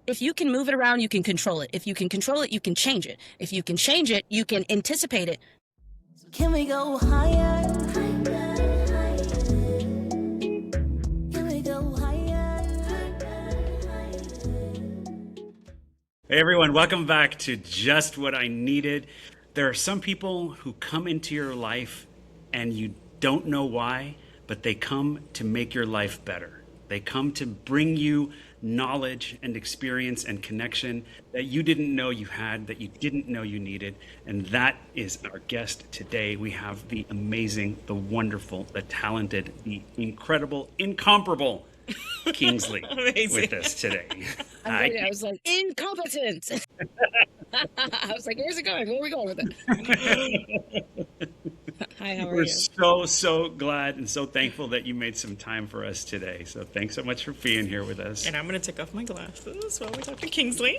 if you can move it around, you can control it. If you can control it, you can change it. If you can change it, you can anticipate it. Can we go higher? Can we go higher? Hey everyone, welcome back to Just What I Needed. There are some people who come into your life and you don't know why, but they come to make your life better. They come to bring you knowledge and experience and connection that you didn't know you had, that you didn't know you needed. And that is our guest today. We have the amazing, the wonderful, the talented, the incredible, incomparable Kingsley with us today. I was like, incompetent. I was like, where's it going? Where are we going with it? Hi, how are We're you? so glad and so thankful that you made some time for us today. So thanks so much for being here with us. And I'm going to take off my glasses while we talk to Kingsley.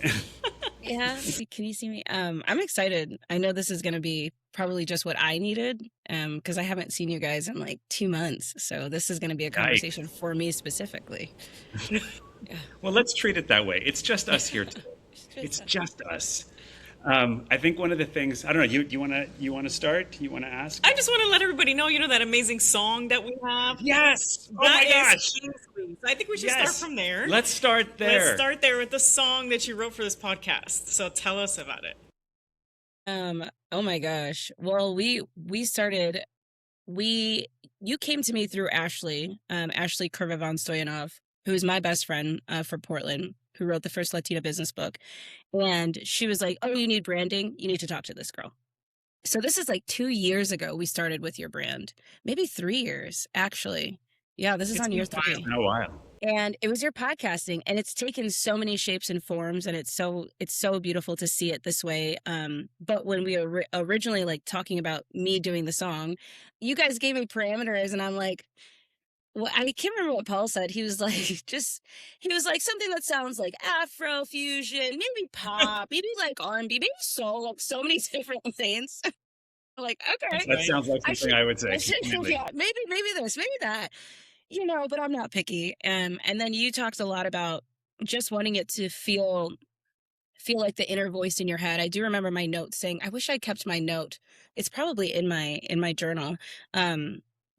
Yeah, can you see me? I'm excited. I know this is going to be probably just what I needed, because I haven't seen you guys in like 2 months. So this is going to be a conversation for me specifically. Yeah. Well, let's treat it that way. It's just us here today. It's just us. I think one of the things, I don't know, you want to start? You want to ask? I just want to let everybody know, that amazing song that we have. Yes. Oh That my is gosh. Kingsley. So I think we should start Yes. from there. Let's start there. Let's start there with the song that you wrote for this podcast. So tell us about it. Oh my gosh. Well, you came to me through Ashley, Ashley Kurvavon Stoyanov, who is my best friend for Portland, who wrote the first Latina business book. And she was like, oh, you need branding? You need to talk to this girl. So this is like 2 years ago we started with your brand. Maybe 3 years, actually. Yeah, this is on year 3. It's been a while. And it was your podcasting, and it's taken so many shapes and forms, and it's so beautiful to see it this way. But when we were originally like talking about me doing the song, you guys gave me parameters, and I'm like, well, I can't remember what Paul said. He was like, he was like something that sounds like Afro fusion, maybe pop, maybe like R&B, maybe soul, like so many different things. I'm like, okay, That sounds like something I would say. yeah, maybe this, maybe that. But I'm not picky. And then you talked a lot about just wanting it to feel like the inner voice in your head. I do remember my note saying, I wish I kept my note. It's probably in my journal.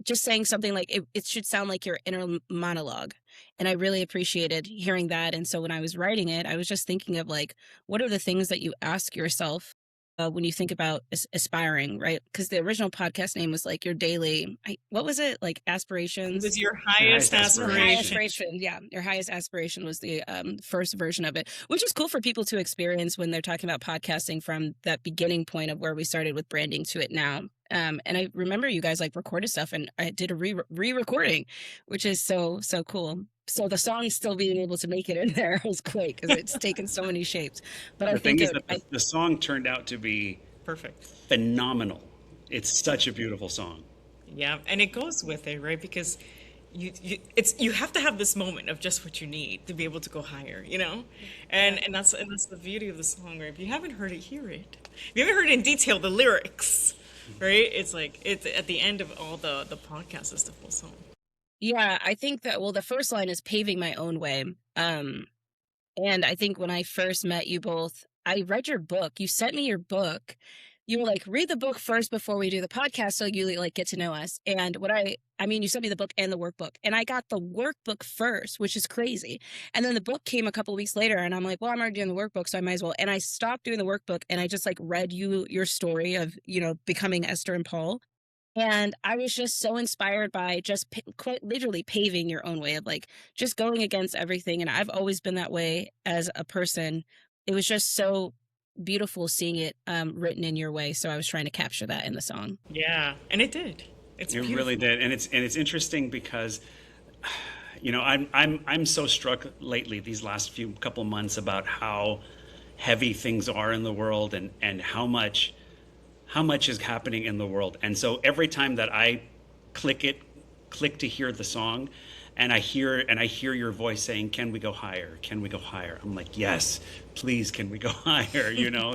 Just saying something like it should sound like your inner monologue. And I really appreciated hearing that. And so when I was writing it, I was just thinking of like, what are the things that you ask yourself when you think about aspiring, right? Because the original podcast name was like your daily, what was it? Like aspirations? It was your highest highest aspiration. Aspiration. Yeah. Your highest aspiration was the first version of it, which is cool for people to experience when they're talking about podcasting from that beginning point of where we started with branding to it now. And I remember you guys like recorded stuff, and I did a re-recording, which is so cool. So the song still being able to make it in there was great because it's taken so many shapes. But The I thing think is that the song turned out to be Perfect. phenomenal. It's such a beautiful song. Yeah, and it goes with it, right? Because you have to have this moment of just what you need to be able to go higher, and that's the beauty of the song, right? If you haven't heard it, hear it. If you haven't heard it in detail, the lyrics, right? It's like it's at the end of all the podcast is the full song. Yeah, I think that, well, the first line is paving my own way. And I think when I first met you both, I read your book. You sent me your book. You were like, read the book first before we do the podcast so you like get to know us. And you sent me the book and the workbook. And I got the workbook first, which is crazy. And then the book came a couple of weeks later, and I'm like, well, I'm already doing the workbook, so I might as well. And I stopped doing the workbook, and I just like read your story of, becoming Esther and Paul. And I was just so inspired by just quite literally paving your own way of like just going against everything. And I've always been that way as a person. It was just so beautiful seeing it written in your way. So I was trying to capture that in the song. Yeah, and it did. It really did, and it's interesting because, I'm so struck lately these last couple months about how heavy things are in the world and how much is happening in the world. And so every time that I click to hear the song, and I hear your voice saying, "Can we go higher? Can we go higher?" I'm like, "Yes, please, can we go higher?"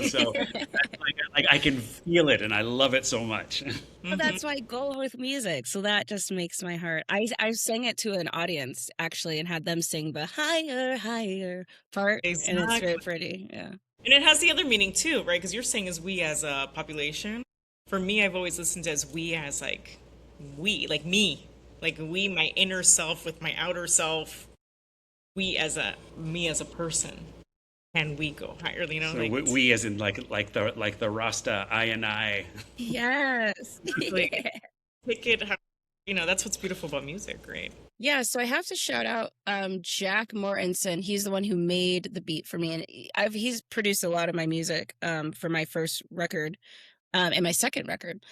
So that's like I can feel it, and I love it so much. Well, Hmm. that's my goal with music. So that just makes my heart. I sang it to an audience actually and had them sing the higher, higher part, and it's very Exactly. pretty. Yeah. And it has the other meaning too, right? Because you're saying as we as a population. For me, I've always listened to as we as like we, like me, like we, my inner self with my outer self, we as a me as a person. Can we go higher? So Like we as in like the Rasta I and I. Yes. like pick it. That's what's beautiful about music, right? Yeah, so I have to shout out Jack Mortensen. He's the one who made the beat for me, and he's produced a lot of my music for my first record and my second record.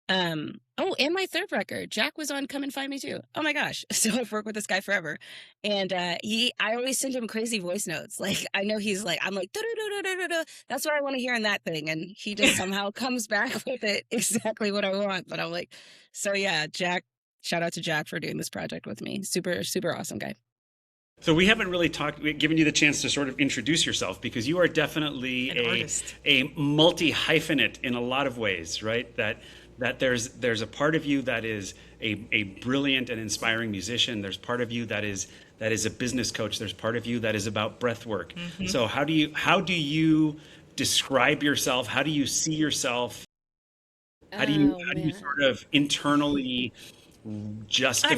Oh, and my third record. Jack was on Come and Find Me Too. Oh my gosh. So I've worked with this guy forever. And I always send him crazy voice notes. Like I know he's like, I'm like, "Da-da-da-da-da-da-da." That's what I want to hear in that thing. And he just somehow comes back with it exactly what I want. But I'm like, so yeah, Jack, shout out to Jack for doing this project with me. Super, super awesome guy. So we haven't really given you the chance to sort of introduce yourself, because you are definitely An artist. a multi hyphenate in a lot of ways, right? That there's a part of you that is a brilliant and inspiring musician. There's part of you that is a business coach. There's part of you that is about breath work. So how do you describe yourself? How do you see yourself? Oh How do you man. sort of internally I mean, and justify,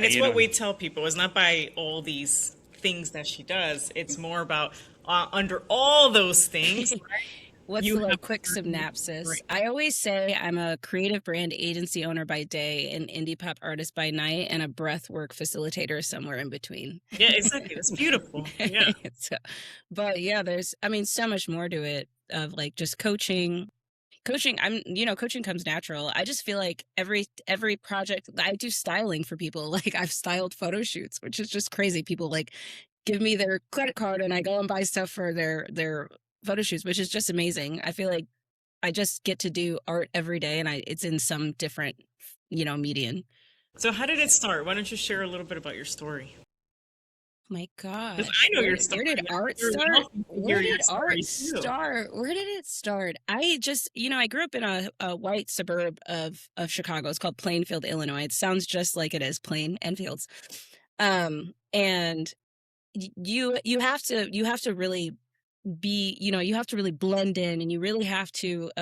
it's what we tell people. It's not by all these things that she does. It's more about under all those things, What's you the have like quick right. synopsis? I always say I'm a creative brand agency owner by day, an indie pop artist by night, and a breathwork facilitator somewhere in between. Yeah, exactly. That's beautiful. Yeah. So, but yeah, I mean, so much more to it of like just coaching. Coaching, coaching comes natural. I just feel like every project I do styling for people. Like I've styled photo shoots, which is just crazy. People like give me their credit card and I go and buy stuff for their photo shoots, which is just amazing. I feel like I just get to do art every day and it's in some different, medium. So how did it start? Why don't you share a little bit about your story? My Because gosh, I know your where story, did and I'm art sure start? else needs to Where hear your did art story too. start? Where did it start? I just, I grew up in a white suburb of Chicago. It's called Plainfield, Illinois. It sounds just like it is, Plain and Fields. And you have to really be, you have to really blend in, and you really have to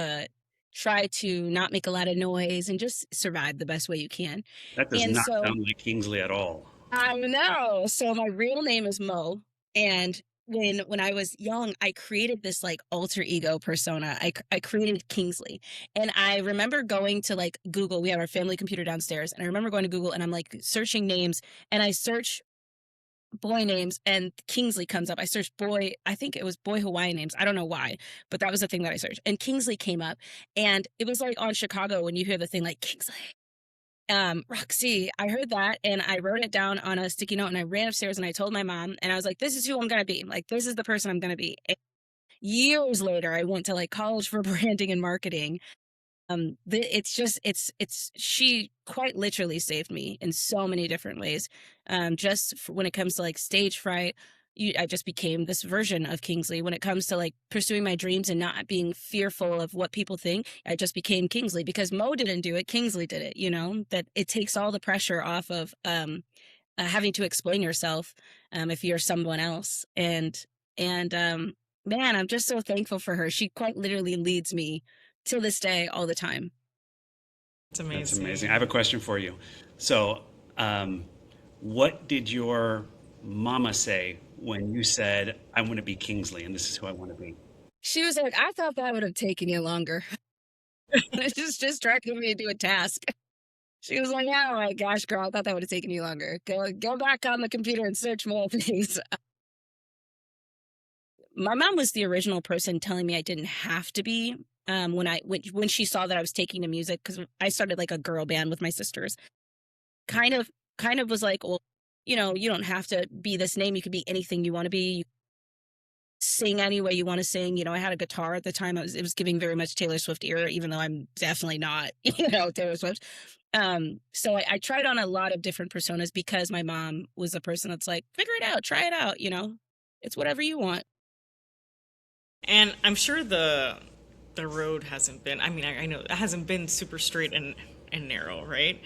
try to not make a lot of noise and just survive the best way you can. That does And not so sound like Kingsley at all. I know. So my real name is Mo, and when I was young, I created this like alter ego persona. I created Kingsley, and I remember going to like Google. We have our family computer downstairs, and I remember going to Google and I'm like searching names, and I search boy names, and Kingsley comes up. I searched boy. I think it was boy Hawaiian names. I don't know why, but that was the thing that I searched, and Kingsley came up, and it was like on Chicago when you hear the thing like Kingsley. Roxy, I heard that and I wrote it down on a sticky note and I ran upstairs and I told my mom and I was like, this is who I'm gonna be. Like, this is the person I'm gonna be. And years later, I went to like college for branding and marketing. She quite literally saved me in so many different ways. When it comes to like stage fright, I just became this version of Kingsley. When it comes to like pursuing my dreams and not being fearful of what people think, I just became Kingsley because Mo didn't do it. Kingsley did it, that it takes all the pressure off of having to explain yourself if you're someone else. And man, I'm just so thankful for her. She quite literally leads me till this day all the time. It's That's amazing. I amazing. have a question for you. So, what did your mama say when you said, "I want to be Kingsley, and this is who I want to be"? She was like, I thought that would have taken you longer. It's just distracting me to do a task. She was like, oh my gosh, girl, I thought that would have taken you longer. Go back on the computer and search more things. My mom was the original person telling me I didn't have to be. When she saw that I was taking to music, because I started like a girl band with my sisters, kind of kind of was like, well, you don't have to be this name. You could be anything you want to be. sing any way you want to sing. I had a guitar at the time. It was giving very much Taylor Swift era, even though I'm definitely not, Taylor Swift. So I tried on a lot of different personas because my mom was the person that's like, figure it out, try it out, it's whatever you want. And I'm sure the road hasn't been, I mean, I know it hasn't been super straight and narrow, right?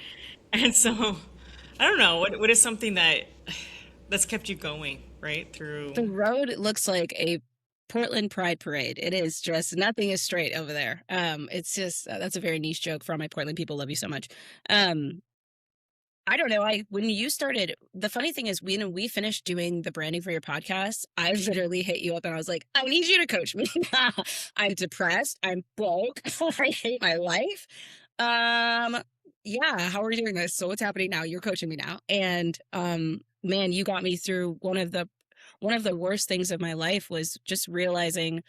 And so I don't know, what is something that's kept you going, right? Through. The road looks like a Portland Pride Parade. It is just nothing is straight over there. It's just that's a very niche joke for all my Portland people. Love you so much. I don't know. When you started, the funny thing is, when we finished doing the branding for your podcast, I literally hit you up and I was like, I need you to coach me. I'm depressed. I'm broke. I hate my life. Yeah, how are you doing this? So what's happening now? You're coaching me now. And man, you got me through one of the worst things of my life was just realizing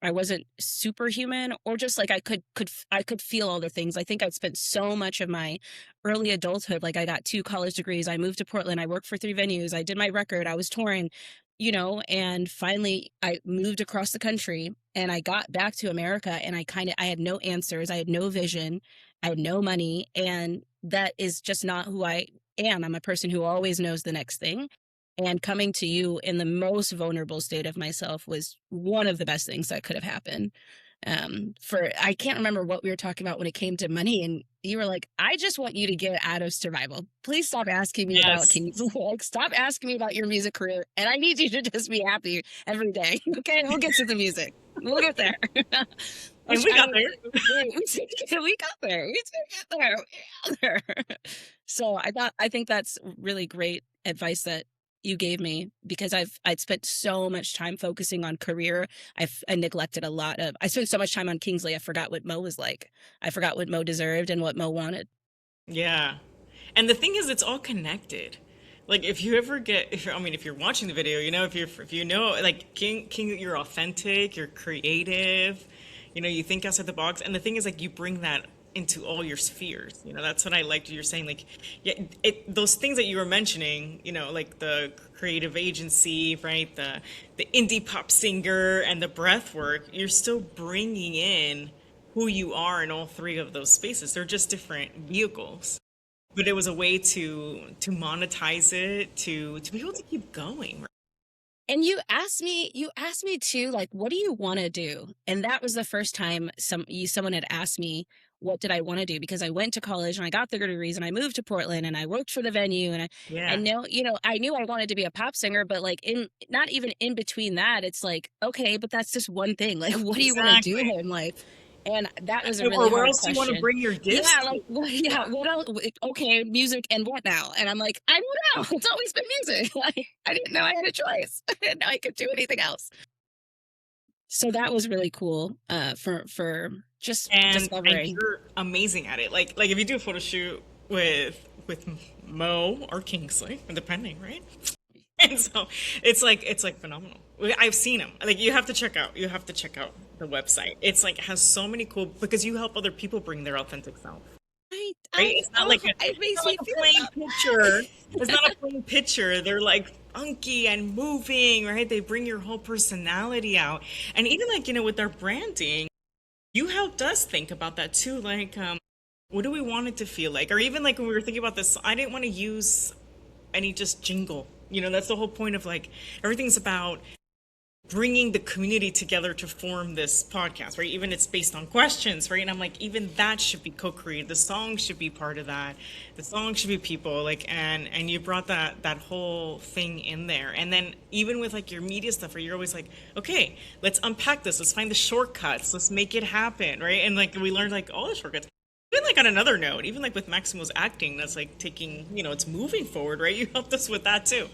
I wasn't superhuman, or just like I could feel all the things. I think I'd spent so much of my early adulthood, like I got 2 college degrees, I moved to Portland, I worked for 3 venues, I did my record, I was touring, and finally I moved across the country and I got back to America, and I had no answers, I had no vision, I had no money, and that is just not who I am. I'm a person who always knows the next thing. And coming to you in the most vulnerable state of myself was one of the best things that could have happened. I can't remember what we were talking about when it came to money, and you were like, I just want you to get out of survival. Please stop asking me about Yes. Kingsley. Like, stop asking me about your music career, and I need you to just be happy every day. Okay, we'll get to the music. We'll get there. And we got there. We got there. We did get there. We got there. So I think that's really great advice that you gave me, because I'd spent so much time focusing on career. I neglected I spent so much time on Kingsley. I forgot what Mo was like. I forgot what Mo deserved and what Mo wanted. Yeah. And the thing is, it's all connected. Like if you ever get, if you're watching the video, if you know, like King, you're authentic, you're creative, you think outside the box. And the thing is, like, you bring that into all your spheres. That's what I liked you're saying. Like, yeah, those things that you were mentioning, like the creative agency, right? The indie pop singer and the breath work, you're still bringing in who you are in all 3 of those spaces. They're just different vehicles. But it was a way to monetize it, to be able to keep going. And you asked me too, like, what do you want to do? And that was the first time someone had asked me, what did I want to do? Because I went to college and I got the degrees and I moved to Portland and I worked for the venue, and I Yeah, know, I knew I wanted to be a pop singer, but like not even in between that, it's like, okay, but that's just one thing. Like, what do you want to do exactly. in life? And that was a Or really where hard else do you want to question. bring your gifts Yeah, to? like, yeah, what else? Okay, music and what now? And I'm like, I don't know. It's always been music. Like, I didn't know I had a choice. I didn't know I could do anything else. So that was really cool for just And discovering. you're amazing at it. Like if you do a photo shoot with Mo or Kingsley, depending, right? And so it's like phenomenal. I've seen them. Like you have to check out the website. It's like has so many cool, because you help other people bring their authentic self. Right? I It's not oh, like it it's makes not me like a feel plain that picture. It's not a plain picture. They're like funky and moving, right? They bring your whole personality out. And even like, with our branding, you helped us think about that too. Like, what do we want it to feel like? Or even like when we were thinking about this, I didn't want to use any just jingle. That's the whole point of like everything's about bringing the community together to form this podcast, right? Even it's based on questions, right? And I'm like, even that should be co-created. The song should be part of that. The song should be people, like, and you brought that whole thing in there. And then even with like your media stuff, where you're always like, okay, let's unpack this. Let's find the shortcuts. Let's make it happen, right? And like we learned like all the shortcuts. Even like on another note, even like with Maximo's acting, that's like taking, it's moving forward, right? You helped us with that too.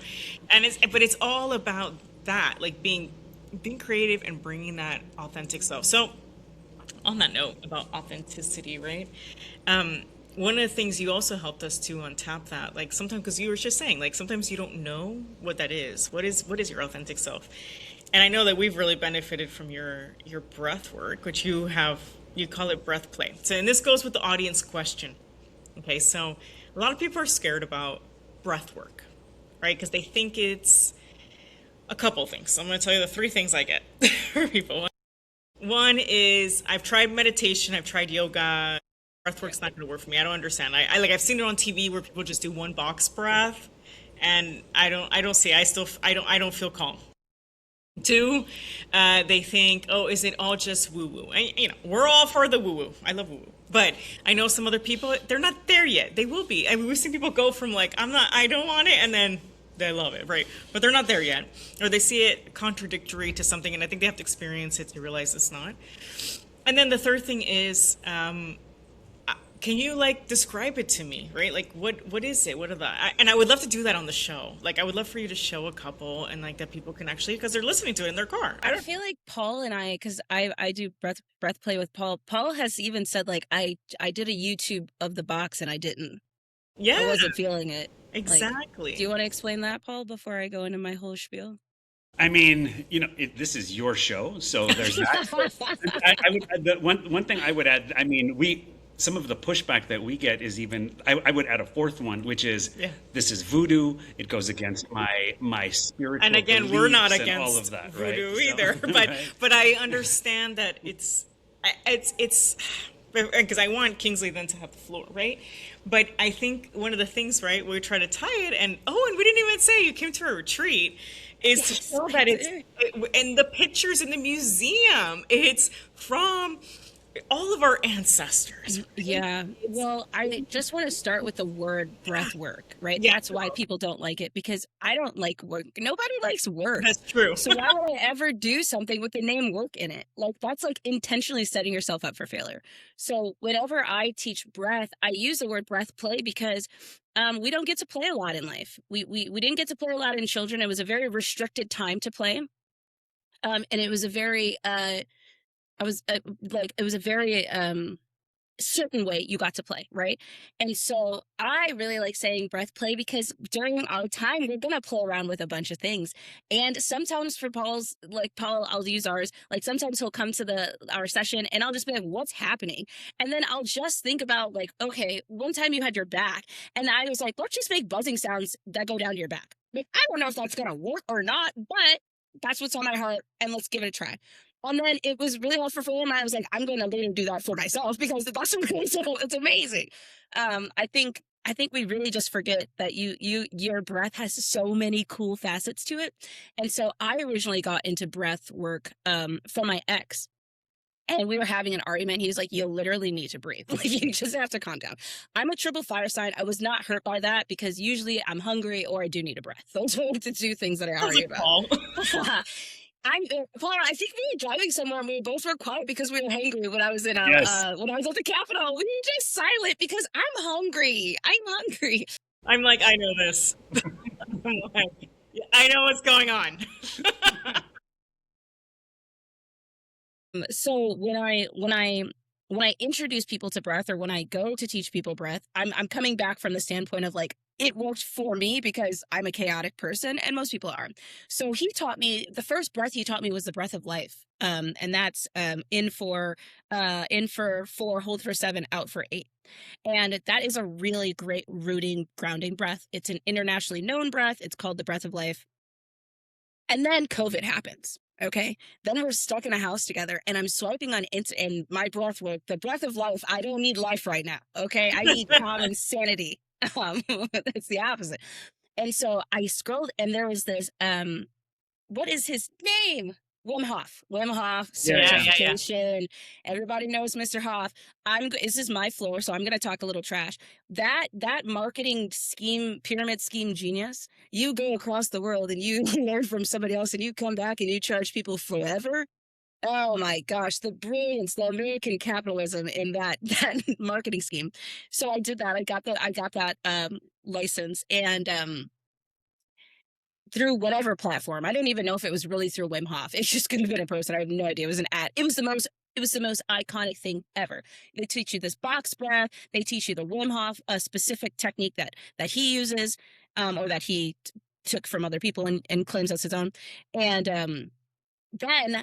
But it's all about that, like being creative and bringing that authentic self. So on that note about authenticity, right? One of the things you also helped us to untap that, like sometimes, because you were just saying, like sometimes you don't know what that is. What is your authentic self? And I know that we've really benefited from your breath work, which you call it breath play. So, and this goes with the audience question. Okay, so a lot of people are scared about breath work, right? Because they think it's A couple things. I'm going to tell you the three things I get for people. One is I've tried meditation, I've tried yoga. Breathwork's not going to work for me. I don't understand. I like I've seen it on TV where people just do one box breath, and I don't see. I don't feel calm. Two, they think, oh, is it all just woo woo? And we're all for the woo woo. I love woo woo, but I know some other people they're not there yet. They will be. I mean, we've seen people go from like I'm not, I don't want it, and then they love it, right? But they're not there yet, or they see it contradictory to something, and I think they have to experience it to realize it's not. And then the third thing is, can you like describe it to me, right? Like what is it? What are and I would love to do that on the show. Like I would love for you to show a couple and like that people can actually because they're listening to it in their car. I feel like Paul and I, because I do breath play with Paul. Paul has even said like I did a YouTube of the box and I Yeah, wasn't feeling it. exactly. Like, do you want to explain that, Paul, before I go into my whole spiel? I mean, this is your show, so there's that. I would one thing I would add. I mean, some of the pushback that we get is even I would add a fourth one, which is this is voodoo. It goes against my spiritual. And again, we're not beliefs and against all of that, voodoo right? either, So, but right. but I understand that it's because I want Kingsley then to have the floor, right? But I think one of the things, right, we try to tie it, and we didn't even say you came to a retreat, is to show that and the pictures in the museum, it's from all of our ancestors. Yeah. Well, I just want to start with the word breath work, right? Yeah. That's why people don't like it, because I don't like work. Nobody likes work. That's true. So why would I ever do something with the name work in it? Like that's like intentionally setting yourself up for failure. So whenever I teach breath, I use the word breath play because we don't get to play a lot in life. We didn't get to play a lot in children. It was a very restricted time to play. And it was a very it was a very certain way you got to play, right? And so I really like saying breath play because during our time we're gonna play around with a bunch of things. And sometimes for Paul, I'll use ours, like sometimes he'll come to our session and I'll just be like, what's happening? And then I'll just think about like, okay, one time you had your back and I was like, let's just make buzzing sounds that go down to your back. Like, I don't know if that's gonna work or not, but that's what's on my heart and let's give it a try. And then it was really hard for him. I was like, I'm going to literally do that for myself because that's really simple. It's amazing. I think we really just forget that your breath has so many cool facets to it. And so I originally got into breath work from my ex. And we were having an argument. He was like, you literally need to breathe. Like, you just have to calm down. I'm a triple fire sign. I was not hurt by that because usually I'm hungry or I do need a breath. Those are the two things that I argue about. Paul, I think we were driving somewhere and we both were quiet because we were hungry when I was when I was at the Capitol. We were just silent because I'm hungry. I'm like, I know this. I'm like, I know what's going on. So when I introduce people to breath or when I go to teach people breath, I'm coming back from the standpoint of like, it worked for me because I'm a chaotic person and most people are. So he taught me, the first breath he taught me was the breath of life. And that's in for 4, hold for 7, out for 8. And that is a really great rooting, grounding breath. It's an internationally known breath. It's called the breath of life. And then COVID happens. Okay. Then we're stuck in a house together and I'm swiping on and my breath work, the breath of life. I don't need life right now. Okay. I need common sanity. That's the opposite. And so I scrolled and there was this, what is his name? Wim Hof certification. Everybody knows Mr. Hof. This is my floor, so I'm going to talk a little trash. That marketing scheme, pyramid scheme genius, you go across the world and you learn from somebody else and you come back and you charge people forever. Oh my gosh, the brilliance, the American capitalism in that marketing scheme. So I did that. I got that license and through whatever platform. I don't even know if it was really through Wim Hof. It just could have been a person. I have no idea. It was an ad. It was the most iconic thing ever. They teach you this box breath. They teach you the Wim Hof, a specific technique that he uses, or that he took from other people and claims as his own. And then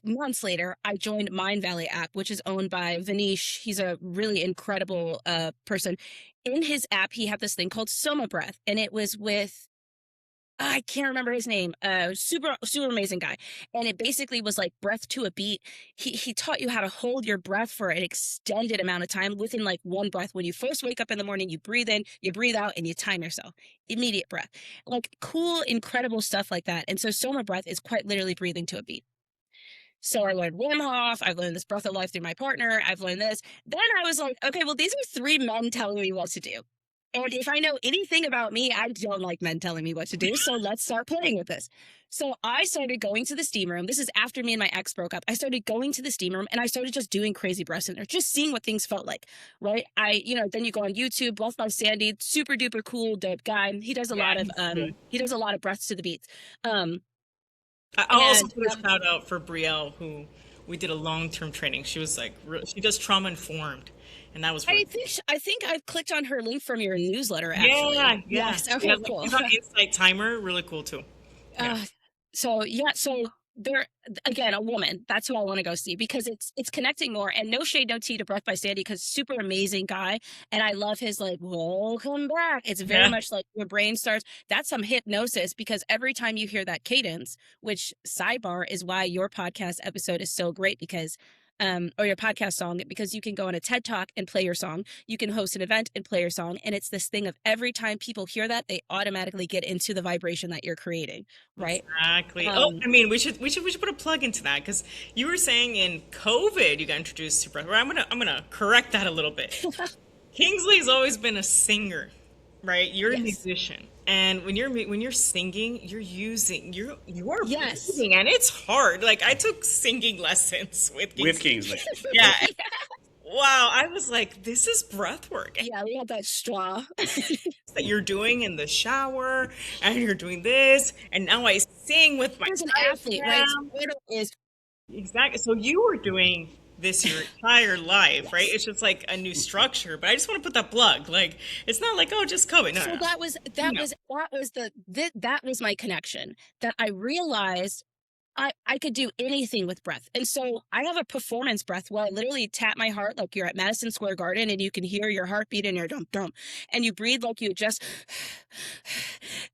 months later, I joined Mind Valley app, which is owned by Vanish. He's a really incredible person. In his app, he had this thing called Soma Breath, and it was with I can't remember his name. Super super amazing guy. And it basically was like breath to a beat. He taught you how to hold your breath for an extended amount of time within like one breath. When you first wake up in the morning, you breathe in, you breathe out, and you time yourself. Immediate breath. Like cool, incredible stuff like that. And so Soma breath is quite literally breathing to a beat. So I learned Wim Hof. I've learned this breath of life through my partner. I've learned this. Then I was like, okay, well, these are three men telling me what to do. And if I know anything about me, I don't like men telling me what to do. So let's start playing with this. So I started going to the steam room. This is after me and my ex broke up. I started going to the steam room and I started just doing crazy breaths in there, just seeing what things felt like. Right. Then you go on YouTube, Breath by Sandy, super duper cool, dope guy. He does a Yeah, lot of he's good. he does a lot of breaths to the beats. I'll also And put a shout out for Brielle, who we did a long-term training. She was like, she does trauma informed, and that was really I think I've clicked on her link from your newsletter actually. yeah, yeah. Yes. She Okay, has like cool. she's on Insight Timer, really cool too. Yeah. Uh, so yeah, so there again, a woman. That's who I want to go see because it's connecting more. And no shade, no tea to Breath by Sandy because super amazing guy, and I love his like welcome back. It's very Yeah. much like your brain starts. That's some hypnosis because every time you hear that cadence, which sidebar is why your podcast episode is so great because. Or your podcast song, because you can go on a TED Talk and play your song. You can host an event and play your song. And it's this thing of every time people hear that, they automatically get into the vibration that you're creating, right? Exactly. Oh, Um, I mean, we should put a plug into that because you were saying in COVID you got introduced to breath. Well, I'm gonna correct that a little bit. Kingsley's always been a singer, right? You're a yes. musician, and when you're singing, you are Yes. breathing, and it's hard. Like I took singing lessons with With Kingsley. Kingsley. Yeah. Wow. I was like, this is breath work Yeah, we had that straw. that you're doing in the shower, and you're doing this, and now I sing with my As an athlete, right? So diaphragm. it is Exactly. So you were doing this your entire life, right? yes. It's just like a new structure. But I just want to put that plug. Like, it's not like, oh, just COVID. No, no, So no. that No. was that was my connection that I realized I could do anything with breath. And so I have a performance breath where I literally tap my heart like you're at Madison Square Garden and you can hear your heartbeat in your dum dum. And you breathe like you just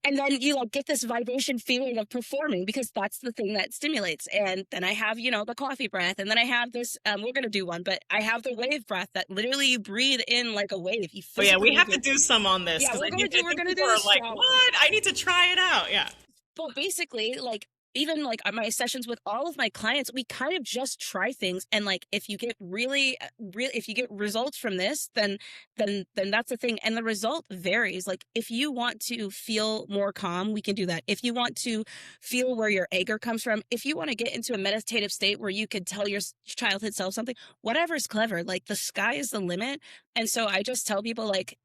and then you like get this vibration feeling of performing because that's the thing that stimulates. And then I have, the coffee breath. And then I have this, we're gonna do one, but I have the wave breath that literally you breathe in like a wave. You But yeah, we physically have to do. do some on this Yeah, because I we're think gonna people do are this like, strong one. what? I need to try it out. Yeah. But basically, like even like on my sessions with all of my clients, we kind of just try things, and like if you get really, really, if you get results from this, then that's the thing, and the result varies. Like if you want to feel more calm, we can do that. If you want to feel where your anger comes from, if you want to get into a meditative state where you could tell your childhood self something, whatever's clever. Like the sky is the limit, and so I just tell people like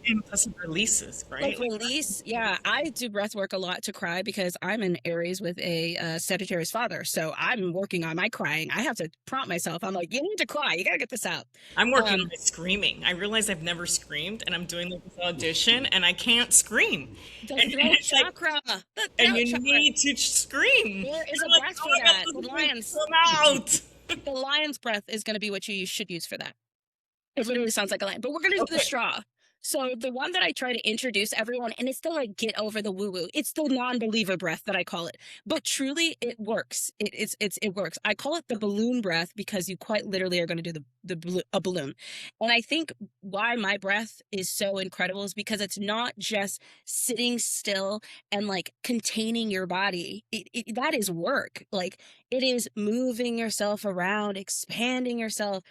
And plus it releases, like right? Like, release, yeah. I do breath work a lot to cry because I'm an Aries with a Sagittarius father. So I'm working on my crying. I have to prompt myself. I'm like, you need to cry. You gotta get this out. I'm working on Um, my screaming. I realize I've never screamed, and I'm doing like this audition, and I can't scream. the And throat it's like, chakra. The and throat you chakra. need to scream. There is I'm a like, breath oh for my God, that. The this is lion's come out. the lion's breath is gonna be what you should use for that. It literally sounds like a lion, but we're gonna do the Okay. straw. So the one that I try to introduce everyone, and it's to like get over the woo woo. It's the non-believer breath that I call it, but truly it works. It works. I call it the balloon breath because you quite literally are going to do a balloon, and I think why my breath is so incredible is because it's not just sitting still and like containing your body. That is work. Like it is moving yourself around, expanding yourself.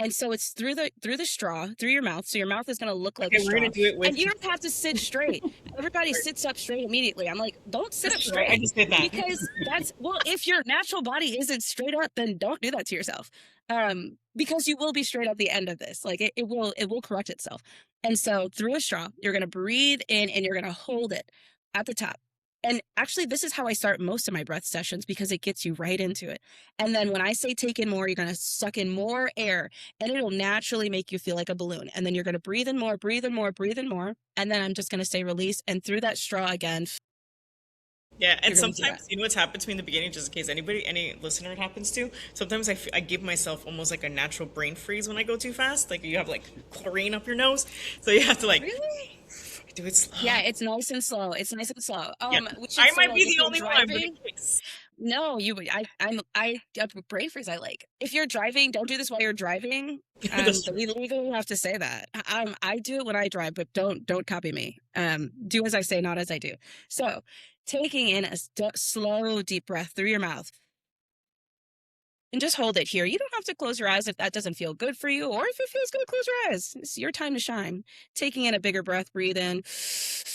And so it's through the straw, through your mouth. So your mouth is gonna look like Okay, a we're gonna straw. do it And with you you. don't have to sit straight. Everybody sits up straight immediately. I'm like, don't sit up That's right. I straight. just did that. Because that's well, if your natural body isn't straight up, then don't do that to yourself. Because you will be straight at the end of this. Like it will correct itself. And so through a straw, you're gonna breathe in and you're gonna hold it at the top. And actually, this is how I start most of my breath sessions because it gets you right into it. And then when I say take in more, you're going to suck in more air and it'll naturally make you feel like a balloon. And then you're going to breathe in more, breathe in more, breathe in more. And then I'm just going to say release. And through that straw again, Yeah, and you're going to do that. sometimes you know what's happened to me in the beginning, just in case any listener it happens to. Sometimes I give myself almost like a natural brain freeze when I go too fast. Like you have like chlorine up your nose, so you have to like Really? do it slow. Yeah, it's nice and slow. It's nice and slow. Yeah, We should I say might like be if the you're only one, but in driving, case. no, you would. I brain freeze. I like if you're driving, don't do this while you're driving. That's But true. we legally have to say that. I do it when I drive, but don't copy me. Do as I say, not as I do. So, taking in a slow, deep breath through your mouth, and just hold it here. You don't have to close your eyes if that doesn't feel good for you, or if it feels good, close your eyes. It's your time to shine. Taking in a bigger breath, breathe in.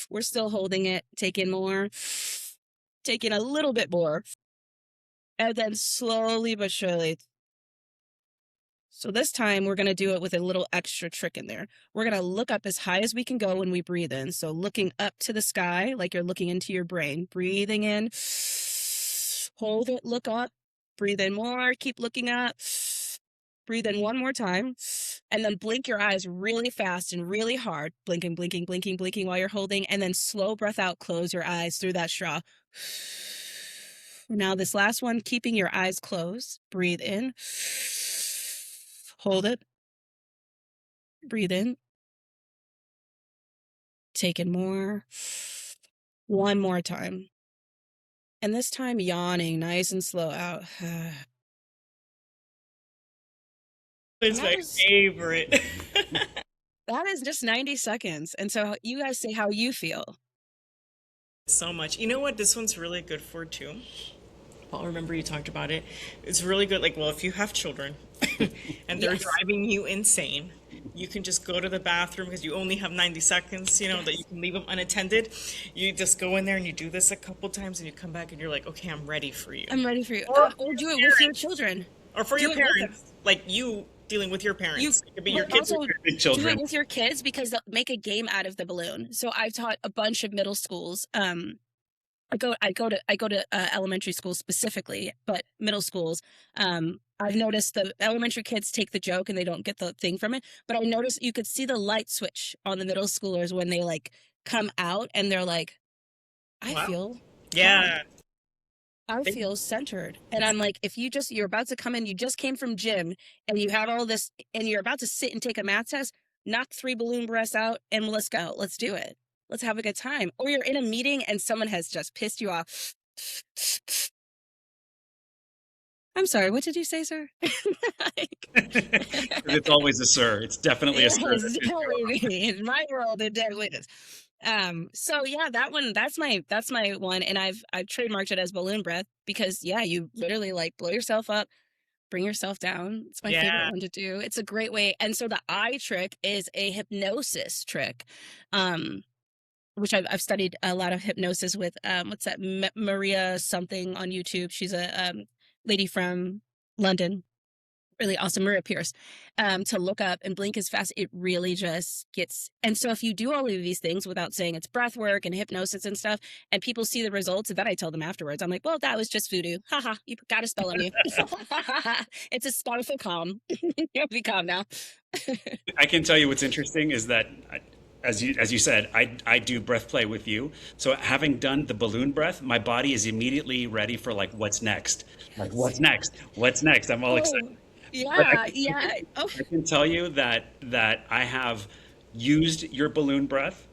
We're still holding it. Take in more. Take in a little bit more. And then slowly but surely. So this time we're going to do it with a little extra trick in there. We're going to look up as high as we can go when we breathe in. So looking up to the sky, like you're looking into your brain, breathing in, hold it, look up, breathe in more, keep looking up, breathe in one more time, and then blink your eyes really fast and really hard, blinking, blinking, blinking, blinking while you're holding, and then slow breath out, close your eyes through that straw. Now this last one, keeping your eyes closed, breathe in, hold it, breathe in, take in more, one more time. And this time yawning nice and slow out. And It's my favorite. that is just 90 seconds. And so you guys say how you feel. So much. You know what this one's really good for too? I'll remember you talked about it. It's really good. Like, well, if you have children and they're Yes. driving you insane, you can just go to the bathroom because you only have 90 seconds, you know, that you can leave them unattended. You just go in there and you do this a couple times and you come back and you're like, okay, I'm ready for you. I'm ready for you. Or Or do it with your children. Or for Do your it with them. parents, like you dealing with your You parents. It could be your but kids or also Big do it children. with your kids because they'll make a game out of the balloon. So I've taught a bunch of middle schools. I go to elementary schools specifically, but middle schools. I've noticed the elementary kids take the joke and they don't get the thing from it. But I noticed you could see the light switch on the middle schoolers when they like come out and they're like, I Wow. feel calm. Yeah. I They- feel centered. And I'm like, if you're about to come in, you just came from gym and you have all this and you're about to sit and take a math test, knock 3 balloon breaths out and let's go. Let's do it. Let's have a good time. Or you're in a meeting and someone has just pissed you off. I'm sorry, what did you say, sir? Like, It's always a sir. It's definitely a yes, sir. definitely. In my world, it definitely is. So yeah, that's my one. And I've trademarked it as balloon breath because yeah, you literally like blow yourself up, bring yourself down. It's my favorite Yeah. one to do. It's a great way. And so the eye trick is a hypnosis trick. Which I've studied a lot of hypnosis with what's that Maria something on YouTube. She's a lady from London, really awesome, Maria Pierce. To look up and blink as fast, it really just gets. And so if you do all of these things without saying it's breath work and hypnosis and stuff, and people see the results, and then I tell them afterwards, I'm like, well, that was just voodoo. Haha, you got a spell on you. It's a spell for calm. You'll be calm now. I can tell you what's interesting is that, as you said, I do breath play with you. So having done the balloon breath, my body is immediately ready for like what's next. Like what's next? What's next? I'm all excited. Oh, But yeah, yeah. Oh, I can tell you that I have used your balloon breath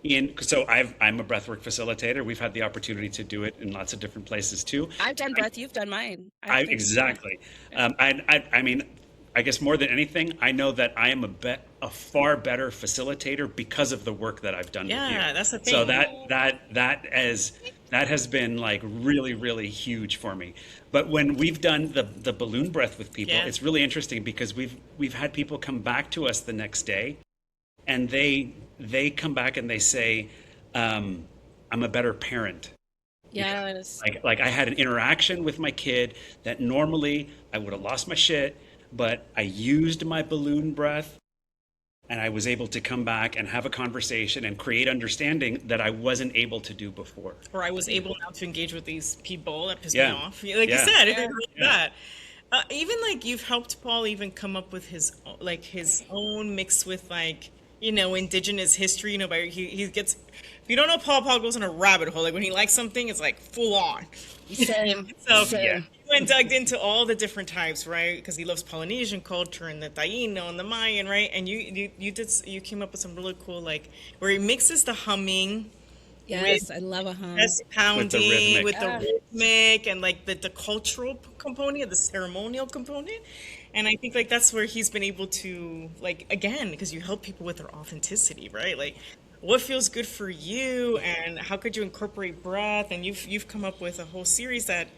in. So I'm a breathwork facilitator. We've had the opportunity to do it in lots of different places too. I've done breath. You've done mine. I I think. exactly. I mean, I guess more than anything, I know that I am a far better facilitator because of the work that I've done with you. Yeah, that's the So thing. that has been like really really huge for me. But when we've done the balloon breath with people, Yeah. it's really interesting because we've had people come back to us the next day, and they come back and they say, I'm a better parent. Yes. Like I had an interaction with my kid that normally I would have lost my shit, but I used my balloon breath And I was able to come back and have a conversation and create understanding that I wasn't able to do before. Or I was able now to engage with these people that pissed me Yeah. off. Like you Yeah. said, it Yeah. is really Yeah. that. Even like you've helped Paul even come up with his own mix with like indigenous history. By he gets. If you don't know Paul, Paul goes on a rabbit hole. Like when he likes something, it's like full on. Same. So Yeah. Same. he went dug into all the different types, right? Because he loves Polynesian culture and the Taino and the Mayan, right? And you came up with some really cool like where he mixes the humming. Yes, I love a hum. Chest pounding rhythmic. with the rhythmic and like the cultural component, the ceremonial component. And I think like that's where he's been able to like again because you help people with their authenticity, right? Like what feels good for you and how could you incorporate breath, and you've come up with a whole series that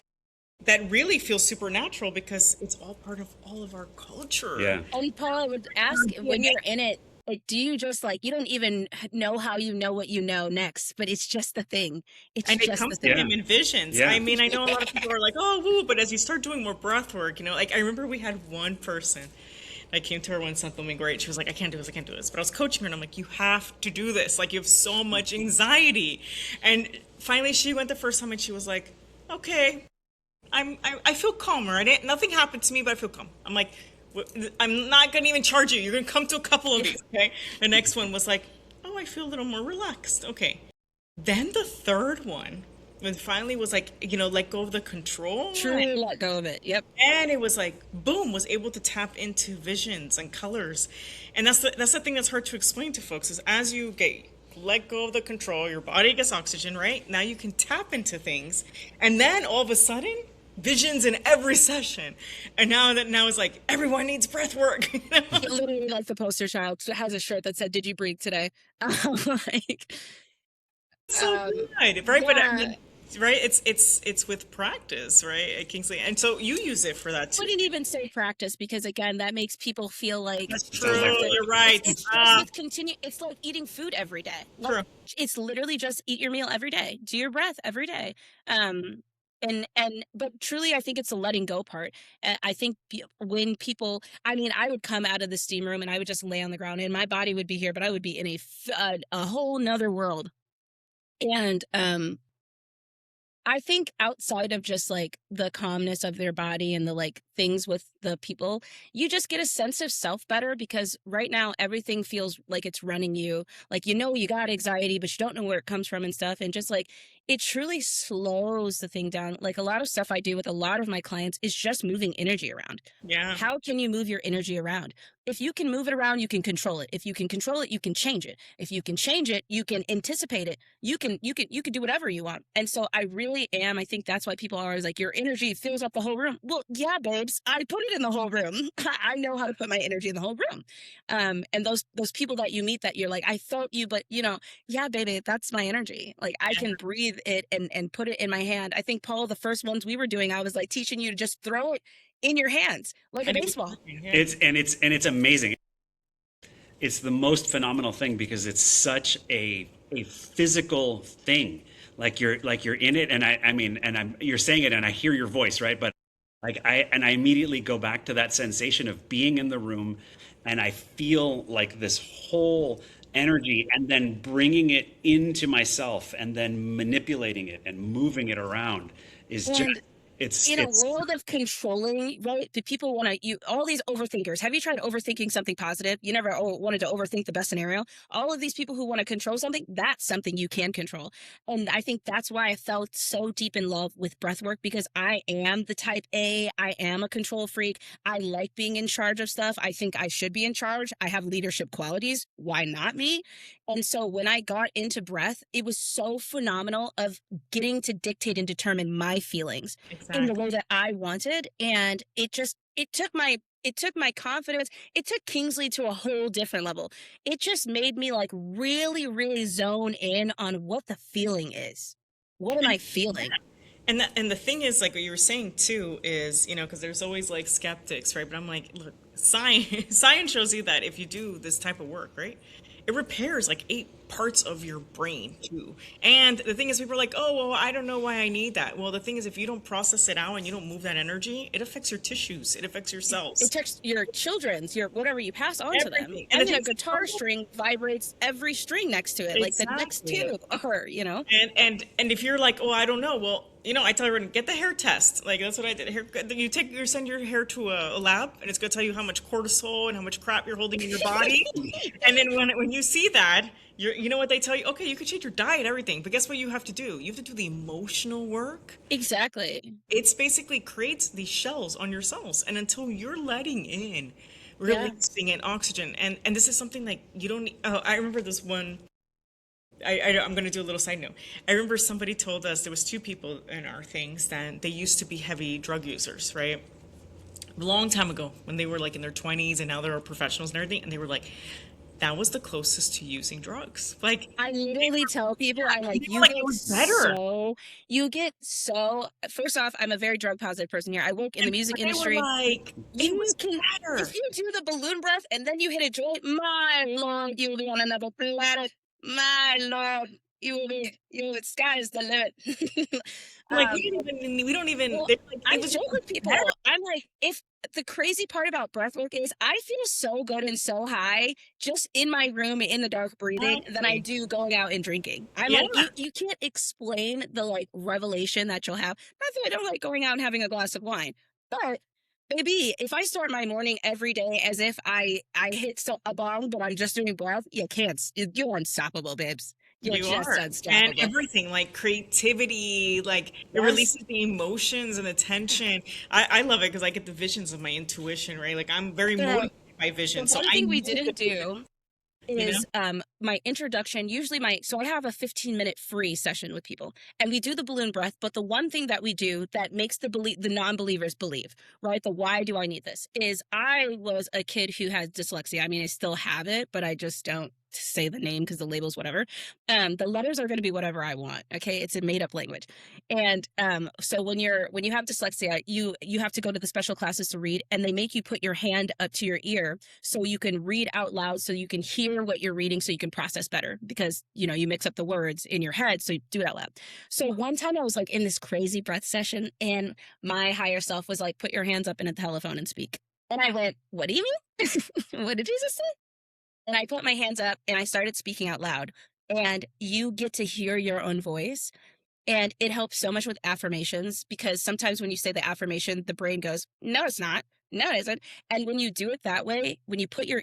really feels supernatural because it's all part of all of our culture. Yeah. And Paul, I would ask when you're in it, like, do you just like, you don't even know how you know what you know next, but it's just the thing. It's And it just comes the to thing. him in visions. Yeah. I mean, I know a lot of people are like, oh, woo, but as you start doing more breath work, like I remember we had one person that came to her one something great. She was like, I can't do this, I can't do this. But I was coaching her and I'm like, you have to do this. Like you have so much anxiety. And finally she went the first time and she was like, okay, I feel calmer. Nothing happened to me, but I feel calm. I'm like, I'm not gonna even charge you. You're gonna come to a couple of these, okay? The next one was like, oh, I feel a little more relaxed. Okay. Then the third one, when finally was like, let go of the control. Truly let go of it. Yep. And it was like, boom, was able to tap into visions and colors. And that's the thing that's hard to explain to folks is as you let go of the control, your body gets oxygen, right? Now you can tap into things. And then all of a sudden, visions in every session. And now it's like, everyone needs breath work. Literally like the poster child has a shirt that said, "Did you breathe today?" Like, So um, good, right? But I yeah. mean, right? It's with practice, right, at Kingsley? And so you use it for that I too. wouldn't even say practice because again, that makes people feel like That's It's true. over. You're right. it's just Ah, with continue. It's like eating food every day. true. Like, it's literally just eat your meal every day, do your breath every day. But truly, I think it's the letting go part. I think when people, I mean, I would come out of the steam room and I would just lay on the ground, and my body would be here, but I would be in a whole nother world. And I think outside of just like the calmness of their body and the like things with the people, you just get a sense of self better because right now everything feels like it's running you. Like, you got anxiety, but you don't know where it comes from and stuff. And just like it truly slows the thing down. Like a lot of stuff I do with a lot of my clients is just moving energy around. Yeah. How can you move your energy around? If you can move it around, you can control it. If you can control it, you can change it. If you can change it, you can anticipate it. You can do whatever you want. And so I really am. I think that's why people are always like, your energy fills up the whole room. Well, yeah, babes, I put it in the whole room. I know how to put my energy in the whole room. And those people that you meet that you're like, I felt you, but yeah, baby, that's my energy. Like I can breathe it and put it in my hand. I think Paul, the first ones we were doing, I was like teaching you to just throw it in your hands like a And it was baseball. working, yeah. It's amazing. It's the most phenomenal thing because it's such a physical thing. Like you're in it, and I mean, and you're saying it, and I hear your voice, right? But like I immediately go back to that sensation of being in the room, and I feel like this whole energy, and then bringing it into myself, and then manipulating it and moving it around is just And in a it's world of controlling, right? Do people want to, all these overthinkers, have you tried overthinking something positive? You never wanted to overthink the best scenario. All of these people who want to control something, that's something you can control. And I think that's why I felt so deep in love with breathwork because I am the type A. I am a control freak. I like being in charge of stuff. I think I should be in charge. I have leadership qualities. Why not me? And so when I got into breath, it was so phenomenal of getting to dictate and determine my feelings in the Exactly. way that I wanted. And it took my confidence. It took Kingsley to a whole different level. It just made me like really, really zone in on what the feeling is. What am I feeling? And the thing is, like what you were saying too, is because there's always like skeptics, right? But I'm like, look, science shows you that if you do this type of work, right, it repairs like 8 parts of your brain too. And the thing is, people are like, oh, well, I don't know why I need that. Well, the thing is, if you don't process it out and you don't move that energy, it affects your tissues, it affects your It cells, affects your children's, your whatever you pass on to them. everything. I And the mean, a thing is, guitar string vibrates every string next to it, like the next exactly. two are, And if you're like, oh, I don't know, well, I tell everyone, get the hair test. Like that's what I did. You send your hair to a lab, and it's gonna tell you how much cortisol and how much crap you're holding in your body. And then when you see that, you know what they tell you? Okay, you can change your diet, everything, but guess what you have to do? You have to do the emotional work. exactly. It's basically creates these shells on your cells, and until you're letting in, Yeah. releasing in oxygen, and this is something like you don't. Oh, I remember this one. I'm going to do a little side note. I remember somebody told us there was two people in our things that they used to be heavy drug users, right? A long time ago when they were like in their 20s and now they're professionals and everything. And they were like, that was the closest to using drugs. Like, I literally tell people, I'm like, they feel like it was better. first off, I'm a very drug positive person here. I work in the music But they were industry. like, it You was can, better. if you do the balloon breath and then you hit a joint, my lord, you'll be on another planet. My lord, sky's the limit. Like, um, we don't even, well, they're like, I it was joke with people. better. I'm like, if the crazy part about breathwork is I feel so good and so high just in my room in the dark breathing than I Exactly. do going out and drinking. I'm Yeah. like, you can't explain the like revelation that you'll have. Not that I don't like going out and having a glass of wine, but baby, if I start my morning every day as if I hit a bong, but I'm just doing breath, you can't. You're unstoppable, babes. You're You just are. And unstoppable. everything, like creativity, like it Yes. releases the emotions and the tension. I love it because I get the visions of my intuition, right? Like I'm very The motivated by the vision. So one I thing we know the didn't vision, do you know? is my introduction. Usually so I have a 15-minute free session with people and we do the balloon breath, but the one thing that we do that makes the non-believers believe, right? The why do I need this is I was a kid who has dyslexia. I mean, I still have it, but I just don't say the name because the label's whatever. The letters are going to be whatever I want. Okay. It's a made up language. And so when you have dyslexia, you have to go to the special classes to read and they make you put your hand up to your ear so you can read out loud so you can hear what you're reading so you can process better because you mix up the words in your head so you do it out loud. So one time I was like in this crazy breath session and my higher self was like, put your hands up in a telephone and speak. And I went, what do you mean? What did Jesus say? And I put my hands up and I started speaking out loud and you get to hear your own voice. And it helps so much with affirmations because sometimes when you say the affirmation, the brain goes, no, it's not. No, it isn't. And when you do it that way, when you put your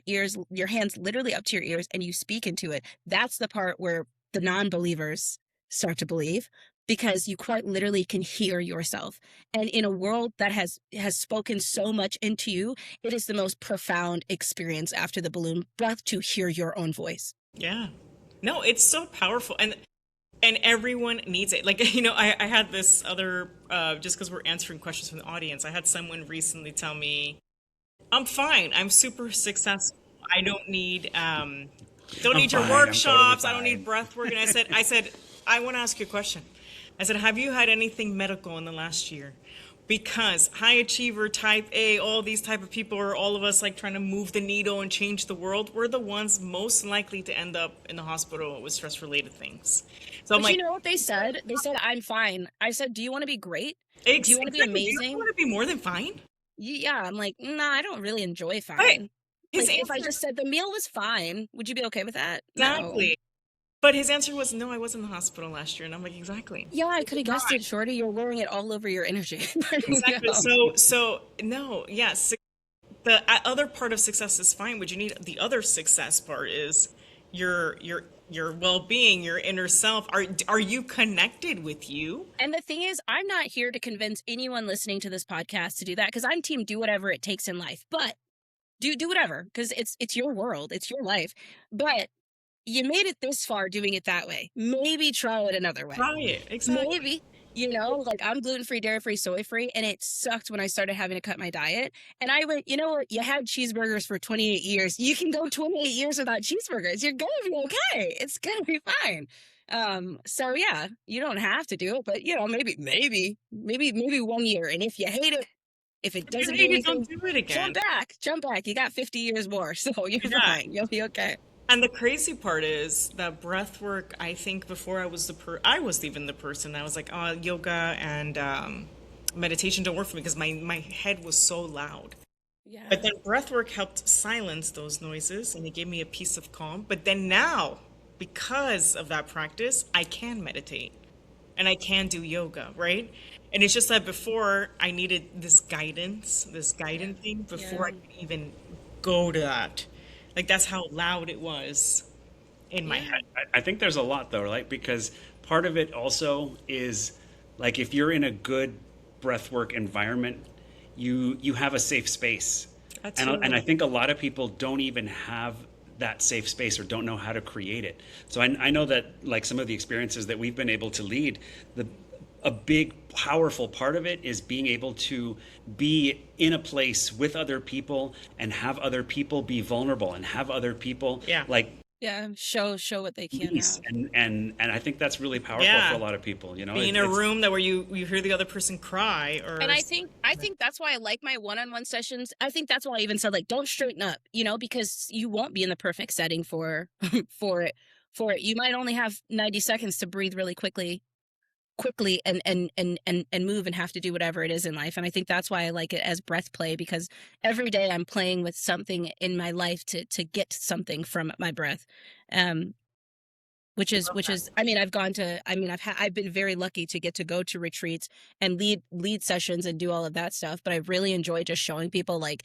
hands literally up to your ears and you speak into it, that's the part where the non-believers start to believe because you quite literally can hear yourself. And in a world that has spoken so much into you, it is the most profound experience after the balloon breath to hear your own voice. Yeah. No, it's so powerful. And everyone needs it. Like, I had this other, just because we're answering questions from the audience, I had someone recently tell me, I'm fine. I'm super successful. I don't need, don't need your fine. I'm totally workshops. I don't need fine. breath work. And I said, I want to ask you a question. I said, have you had anything medical in the last year? Because high achiever, type A, all these type of people, or all of us like trying to move the needle and change the world, we're the ones most likely to end up in the hospital with stress related things. So I'm But like, you know what they said? They said, I'm fine. I said, do you want to be great? Do you want to be exactly. Do you amazing? want to be more than fine? Yeah. I'm like, nah, I don't really enjoy Right. fine. His Like, if I answer, just said the meal was fine, would you be okay with that? No. exactly. But his answer was, no, I was in the hospital last year. And I'm like, exactly. Yeah, I could have guessed it, Shorty. You're wearing it all over your energy. Exactly. Yeah. So no, yes. The other part of success is fine. What you need, the other success part is your well-being, your inner self. Are you connected with you? And the thing is, I'm not here to convince anyone listening to this podcast to do that because I'm team do whatever it takes in life. But do whatever because it's your world, it's your life. But you made it this far doing it that way. Maybe try it another way. Try it. Exactly. Maybe, like I'm gluten-free, dairy-free, soy-free, and it sucked when I started having to cut my diet. And I went, you know what? You had cheeseburgers for 28 years. You can go 28 years without cheeseburgers. You're gonna be okay. It's gonna be fine. So yeah, you don't have to do it, but maybe 1 year. And if you hate it, if it doesn't do Maybe anything, don't do it again. jump back. You got 50 years more, so you're Yeah. fine. You'll be okay. And the crazy part is that breath work, I think before I was even the person that was like, oh, yoga and meditation don't work for me because my head was so loud. Yeah. But then breath work helped silence those noises and it gave me a piece of calm. But then now, because of that practice, I can meditate and I can do yoga, right? And it's just that before I needed this guidance thing before Yeah. I could even go to that. Like that's how loud it was in my Yeah. head. I think there's a lot though, right? Because part of it also is like if you're in a good breathwork environment, you have a safe space, That's and I true. think a lot of people don't even have that safe space or don't know how to create it. So I know that like some of the experiences that we've been able to lead, the a big powerful part of it is being able to be in a place with other people and have other people be vulnerable and have other people Yeah. like Yeah. Show what they can release, have. and I think that's really powerful for a Yeah. lot of people. You know, Be in a room that where you hear the other person cry And or I think that's why I like my one-on-one sessions. I think that's why I even said like don't straighten up, because you won't be in the perfect setting for for it. You might only have 90 seconds to breathe really quickly and move and have to do whatever it is in life. And I think that's why I like it as breath play, because every day I'm playing with something in my life to get something from my breath. Um which is I mean I've been very lucky to get to go to retreats and lead sessions and do all of that stuff, but I really enjoy just showing people like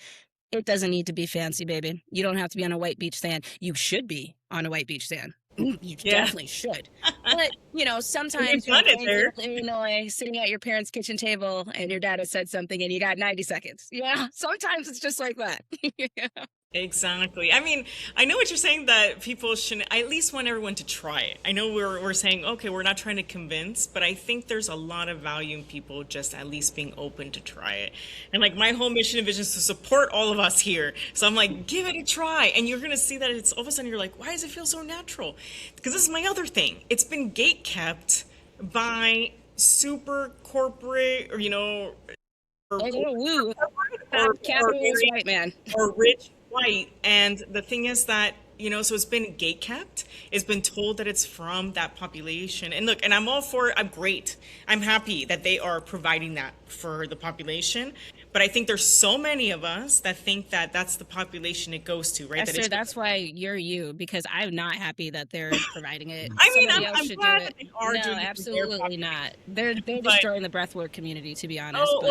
it doesn't need to be fancy, baby. You don't have to be on a white beach sand. You should be on a white beach sand. You yeah. definitely should. But, You've sometimes you're in done it there. Plainfield, Illinois, sitting at your parents' kitchen table and your dad has said something and you got 90 seconds. Yeah, sometimes it's just like that. Yeah. Exactly. I mean, I know what you're saying that people shouldn't. I at least want everyone to try it. I know we're saying okay, we're not trying to convince, but I think there's a lot of value in people just at least being open to try it. And like my whole mission and vision is to support all of us here. So I'm like, give it a try, and you're gonna see that it's all of a sudden you're like, why does it feel so natural? Because this is my other thing. It's been gate kept by super corporate or Oh, woo. or, or Capitalist very white man. or rich white. And the thing is that, so it's been gate kept. It's been told that it's from that population. And look, and I'm all for it. I'm great. I'm happy that they are providing that for the population. But I think there's so many of us that think that that's the population it goes to, right? That Esther, it's, that's why you're you, because I'm not happy that they're providing it. I mean, Somebody else I'm should do glad it. that they are No, doing it for their absolutely not. population. They're But, destroying the breathwork community, to be honest. oh, But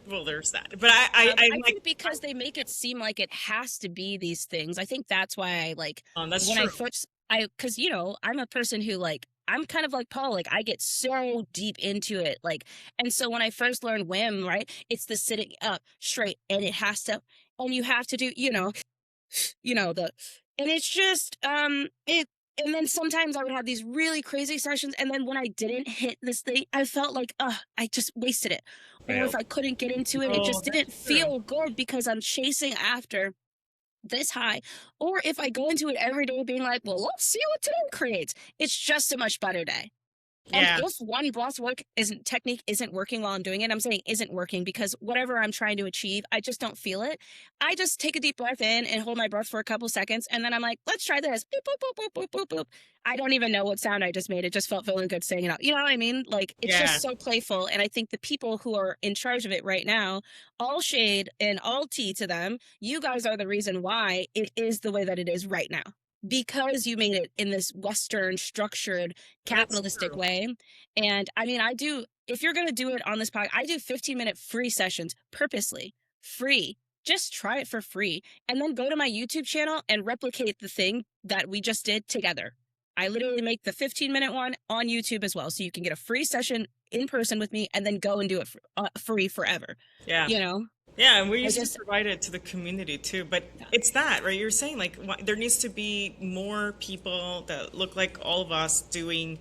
well, there's that. But I'm I like, think because they make it seem like it has to be these things. I think that's why I like that's when I true. first because I'm a person who like I'm kind of like Paul, like I get so deep into it, like, and so when I first learned WIM, right, it's the sitting up straight, and it has to, and you have to do, the, and it's just, it, and then sometimes I would have these really crazy sessions, and then when I didn't hit this thing, I felt like, I just wasted it, or if failed. I couldn't get into it, it Oh, just that's didn't true. feel good because I'm chasing after this high. Or if I go into it every day being like, well, let's see what today creates, it's just a much better day. And Yeah. if one breath work isn't technique isn't working while I'm doing it, I'm saying isn't working because whatever I'm trying to achieve, I just don't feel it. I just take a deep breath in and hold my breath for a couple seconds, and then I'm like, let's try this. Boop, boop, boop, boop, boop, boop, boop. I don't even know what sound I just made. It just felt feeling good saying it out. You know what I mean? Like it's Yeah. just so playful. And I think the people who are in charge of it right now, all shade and all tea to them, you guys are the reason why it is the way that it is right now. Because you made it in this Western structured That's capitalistic true. way. And I mean, if you're going to do it on this podcast, I do 15-minute free sessions purposely, free. Just try it for free. And then go to my YouTube channel and replicate the thing that we just did together. I literally make the 15-minute one on YouTube as well. So you can get a free session in person with me and then go and do it free forever. Yeah. You know, Yeah, and we I used to just, provide it to the community too. But it's that, right? You're saying like there needs to be more people that look like all of us doing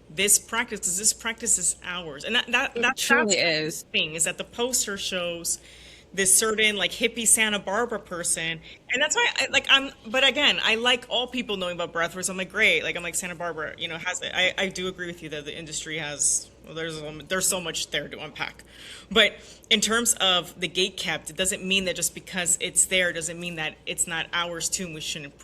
this practice because this practice is ours, and it that's truly the is. thing is that the poster shows this certain like hippie Santa Barbara person, and that's why I'm. But again, I like all people knowing about breathwork. So I'm like great, like I'm like Santa Barbara, has it. I do agree with you that the industry has. Well, there's so much there to unpack, but in terms of the gate kept, it doesn't mean that just because it's there doesn't mean that it's not ours too, and we shouldn't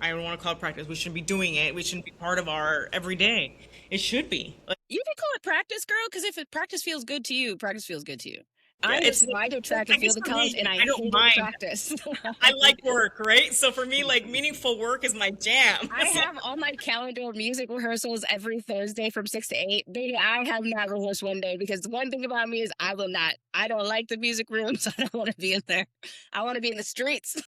I don't want to call it practice. We shouldn't be doing it. We shouldn't be part of our everyday. It should be. Like, You can call it practice, girl, because if practice feels good to you, practice feels good to you. yeah, I used it's to ride a track I and feel guess the for colors, me, and I I don't hated mind. practice. I like work, right? So for me, like meaningful work is my jam. I have on my calendar music rehearsals every Thursday from 6 to 8. Baby, I have not rehearsed one day because the one thing about me is I will not. I don't like the music rooms. I don't want to be in there. I want to be in the streets.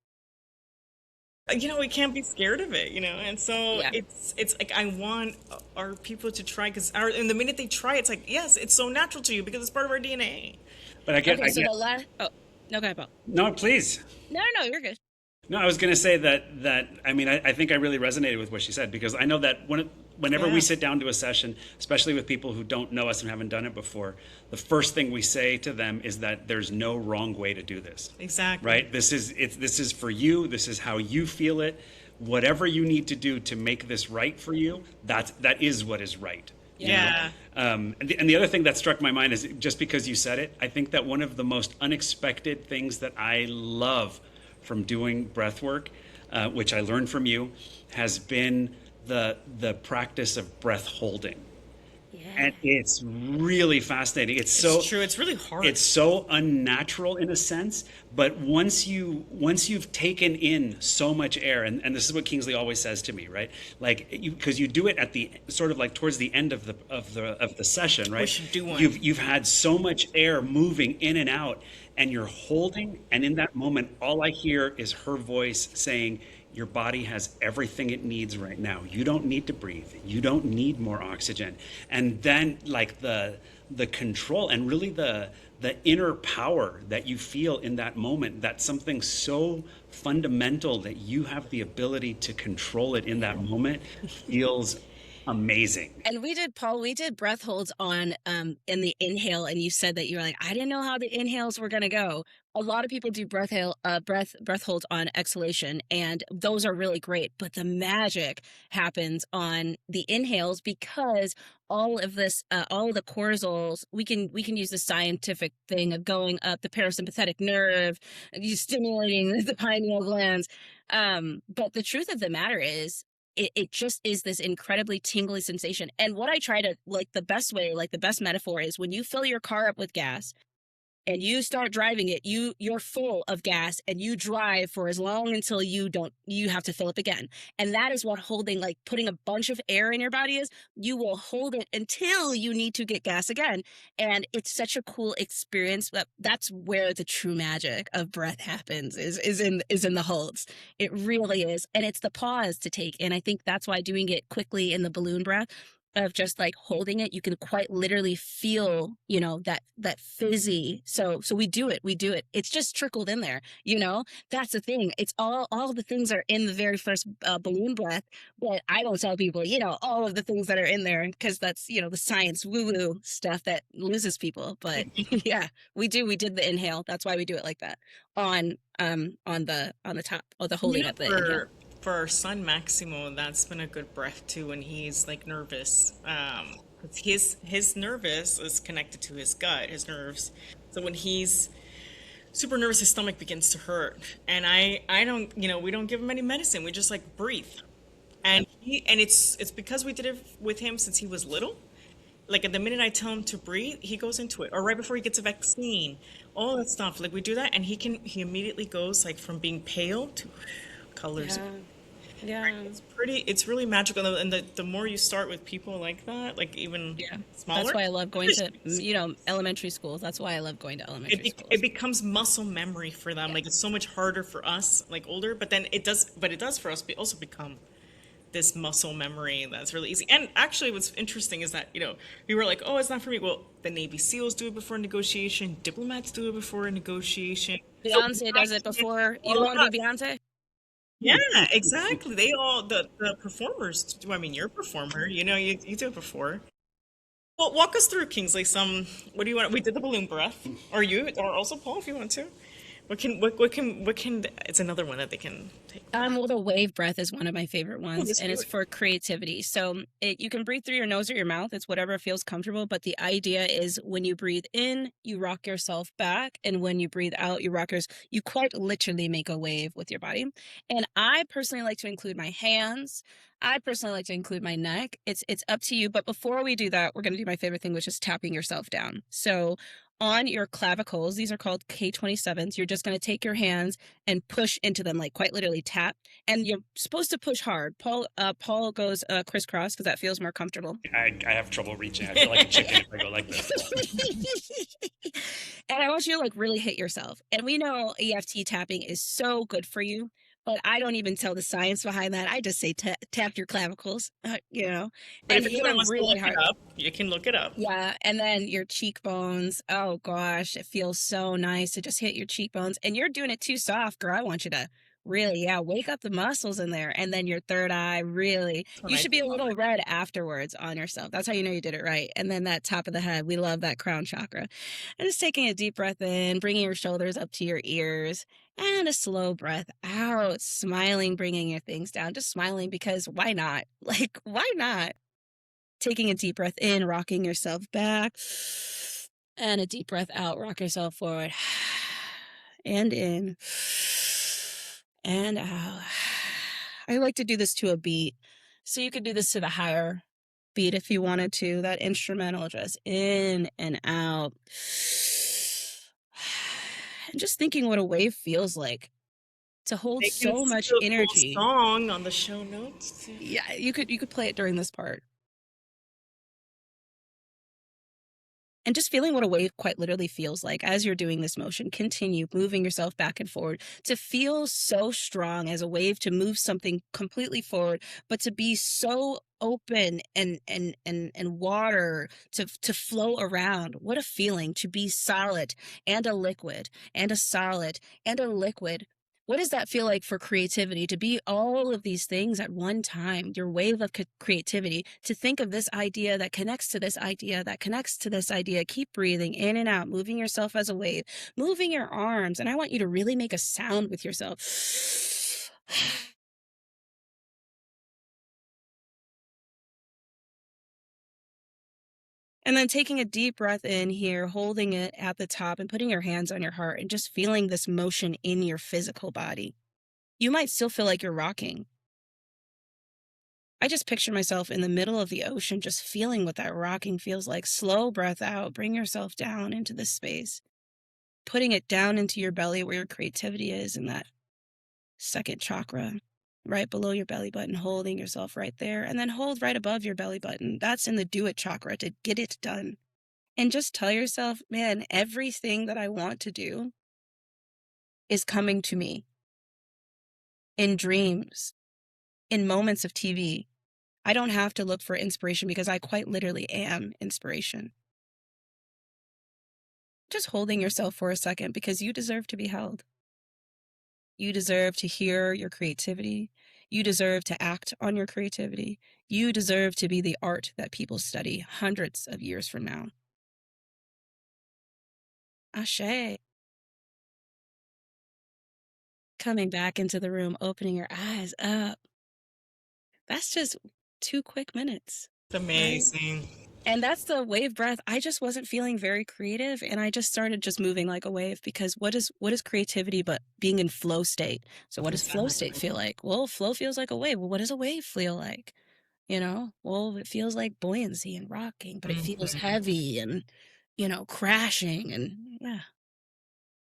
We can't be scared of it, and so Yeah. it's like I want our people to try, because and the minute they try, it's like, yes, it's so natural to you because it's part of our DNA. But I get, Okay, I so get. the last. Oh, no, go ahead, Paul. No, please. No, no, no, you're good. No, I was going to say that I mean, I think I really resonated with what she said, because I know that whenever Yeah. we sit down to a session, especially with people who don't know us and haven't done it before, the first thing we say to them is that there's no wrong way to do this. Exactly. Right? This is for you. This is how you feel it. Whatever you need to do to make this right for you, that is what is right. Yeah. And the other thing that struck my mind is, just because you said it, I think that one of the most unexpected things that I love from doing breath work, which I learned from you, has been the practice of breath holding. Yeah. And it's really fascinating. It's true. It's really hard. It's so unnatural in a sense, but once you've taken in so much air, and this is what Kingsley always says to me, right? Like, because you do it at the sort of like towards the end of the session, right? We should do one. You've had so much air moving in and out, and you're holding, and in that moment, all I hear is her voice saying, your body has everything it needs right now. You don't need to breathe. You don't need more oxygen. And then, like, the control and really the inner power that you feel in that moment, that's something so fundamental that you have the ability to control it in that moment, feels amazing. And Paul, we did breath holds on in the inhale, and you said that you were like, I didn't know how the inhales were gonna go. A lot of people do breath holds on exhalation, and those are really great. But the magic happens on the inhales, because all of this, all of the cortisols, we can use the scientific thing of going up the parasympathetic nerve, you stimulating the pineal glands. But the truth of the matter is, it just is this incredibly tingly sensation. And what I try to, like, the best way, like the best metaphor is when you fill your car up with gas and you start driving it, you're full of gas and you drive for as long until you have to fill up again. And that is what holding, like putting a bunch of air in your body is. You will hold it until you need to get gas again. And it's such a cool experience. That's where the true magic of breath happens, is in the holds. It really is. And it's the pause to take. And I think that's why doing it quickly in the balloon breath, of just like holding it, you can quite literally feel, that fizzy. So we do it. It's just trickled in there, that's the thing. It's all the things are in the very first balloon breath, but I don't tell people, all of the things that are in there, because that's, the science woo stuff that loses people. But yeah, we did the inhale. That's why we do it like that on the top, or the holding up the inhale. For our son Maximo, that's been a good breath too when he's like nervous. 'Cause his nervous is connected to his gut, his nerves. So when he's super nervous, his stomach begins to hurt, and I don't, we don't give him any medicine. We just like breathe, and it's because we did it with him since he was little. Like, at the minute I tell him to breathe, he goes into it. Or right before he gets a vaccine, all that stuff. Like, we do that, and he immediately goes like from being pale to colors. Yeah. It's really magical. And the more you start with people like that, like even smaller. That's why I love going to, elementary schools. That's why I love going to elementary schools. It becomes muscle memory for them. Yeah. Like, it's so much harder for us, like older, but then it does for us also become this muscle memory that's really easy. And actually what's interesting is that, we were like, oh, it's not for me. Well, the Navy SEALs do it before negotiation. Diplomats do it before a negotiation. Beyonce does it before. You want to be Beyonce? Yeah, exactly. They all, the performers do. I mean, you're a performer, you do it before. Well, walk us through, Kingsley, what do you want? We did the balloon breath, or also Paul, if you want to. what can it's another one that they can take. Well, the wave breath is one of my favorite Oh, ones, let's and do it's it. for creativity. So you can breathe through your nose or your mouth. It's whatever feels comfortable. But the idea is when you breathe in, you rock yourself back, and when you breathe out, you quite literally make a wave with your body. And I personally like to include my hands. I personally like to include my neck. It's up to you. But before we do that, we're going to do my favorite thing, which is tapping yourself down. So on your clavicles, these are called K27s. You're just going to take your hands and push into them, like quite literally tap. And you're supposed to push hard. Paul goes crisscross because that feels more comfortable. I have trouble reaching. I feel like a chicken if I go like this. And I want you to like really hit yourself. And we know EFT tapping is so good for you, but I don't even tell the science behind that. I just say tap your clavicles, But and if hit anyone them wants to really look hard. it up, you can look it up. Yeah, and then your cheekbones. Oh gosh, it feels so nice to just hit your cheekbones. And you're doing it too soft, girl. I want you to really, yeah, wake up the muscles in there. And then your third eye, really. That's when You I should do be a love little it. red afterwards on yourself. That's how you know you did it right. And then that top of the head, we love that crown chakra. And just taking a deep breath in, bringing your shoulders up to your ears, and a slow breath out, smiling, bringing your things down, just smiling because why not? Like, why not? Taking a deep breath in, rocking yourself back, and a deep breath out, rock yourself forward, and in, and out. I like to do this to a beat. So you could do this to the higher beat if you wanted to, that instrumental, just in and out. And just thinking what a wave feels like to hold They can so see much the full energy. song on the show notes too. Yeah, you could play it during this part. And just feeling what a wave quite literally feels like as you're doing this motion. Continue moving yourself back and forward to feel so strong as a wave, to move something completely forward, but to be so open and water to flow around. What a feeling to be solid and a liquid and a solid and a liquid. What does that feel like for creativity, to be all of these things at one time? Your wave of creativity, to think of this idea that connects to this idea, that connects to this idea. Keep breathing in and out, moving yourself as a wave, moving your arms. And I want you to really make a sound with yourself. And then taking a deep breath in here, holding it at the top and putting your hands on your heart and just feeling this motion in your physical body. You might still feel like you're rocking. I just picture myself in the middle of the ocean, just feeling what that rocking feels like. Slow breath out, bring yourself down into this space, putting it down into your belly where your creativity is, in that second chakra, right below your belly button, holding yourself right there. And then hold right above your belly button. That's in the do it chakra, to get it done. And just tell yourself, man, everything that I want to do is coming to me in dreams, in moments of TV. I don't have to look for inspiration because I quite literally am inspiration. Just holding yourself for a second because you deserve to be held. You deserve to hear your creativity. You deserve to act on your creativity. You deserve to be the art that people study hundreds of years from now. Ashe. Coming back into the room, opening your eyes up. That's just 2 quick minutes. It's amazing. And that's the wave breath. I just wasn't feeling very creative, and I just started just moving like a wave, because what is creativity but being in flow state? So what does flow state feel like? Well, flow feels like a wave. Well, what does a wave feel like? Well, it feels like buoyancy and rocking, but it feels heavy and, crashing, and yeah.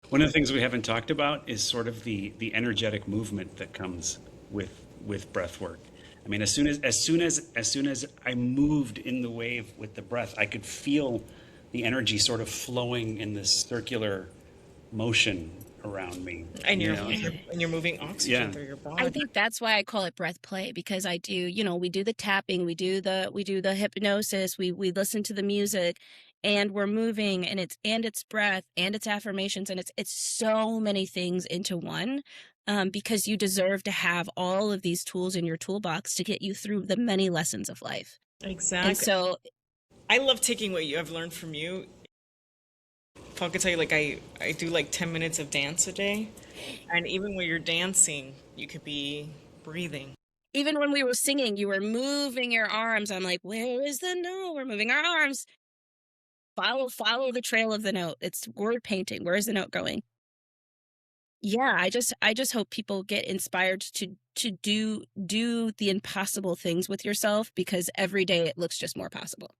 One of the things we haven't talked about is sort of the energetic movement that comes with breath work. I mean, as soon as I moved in the wave with the breath, I could feel the energy sort of flowing in this circular motion around me. And you you're, know? and you're moving oxygen Yeah. through your body. I think that's why I call it breath play, because I do, we do the tapping, we do the hypnosis, we listen to the music, and we're moving, and it's breath and it's affirmations, and it's so many things into one. Because you deserve to have all of these tools in your toolbox to get you through the many lessons of life. Exactly. And so I love taking what I've learned from you. Paul could tell you, like, I do like 10 minutes of dance a day. And even when you're dancing, you could be breathing. Even when we were singing, you were moving your arms. I'm like, where is the note? We're moving our arms. Follow the trail of the note. It's word painting. Where is the note going? Yeah, I just hope people get inspired to do the impossible things with yourself, because every day it looks just more possible.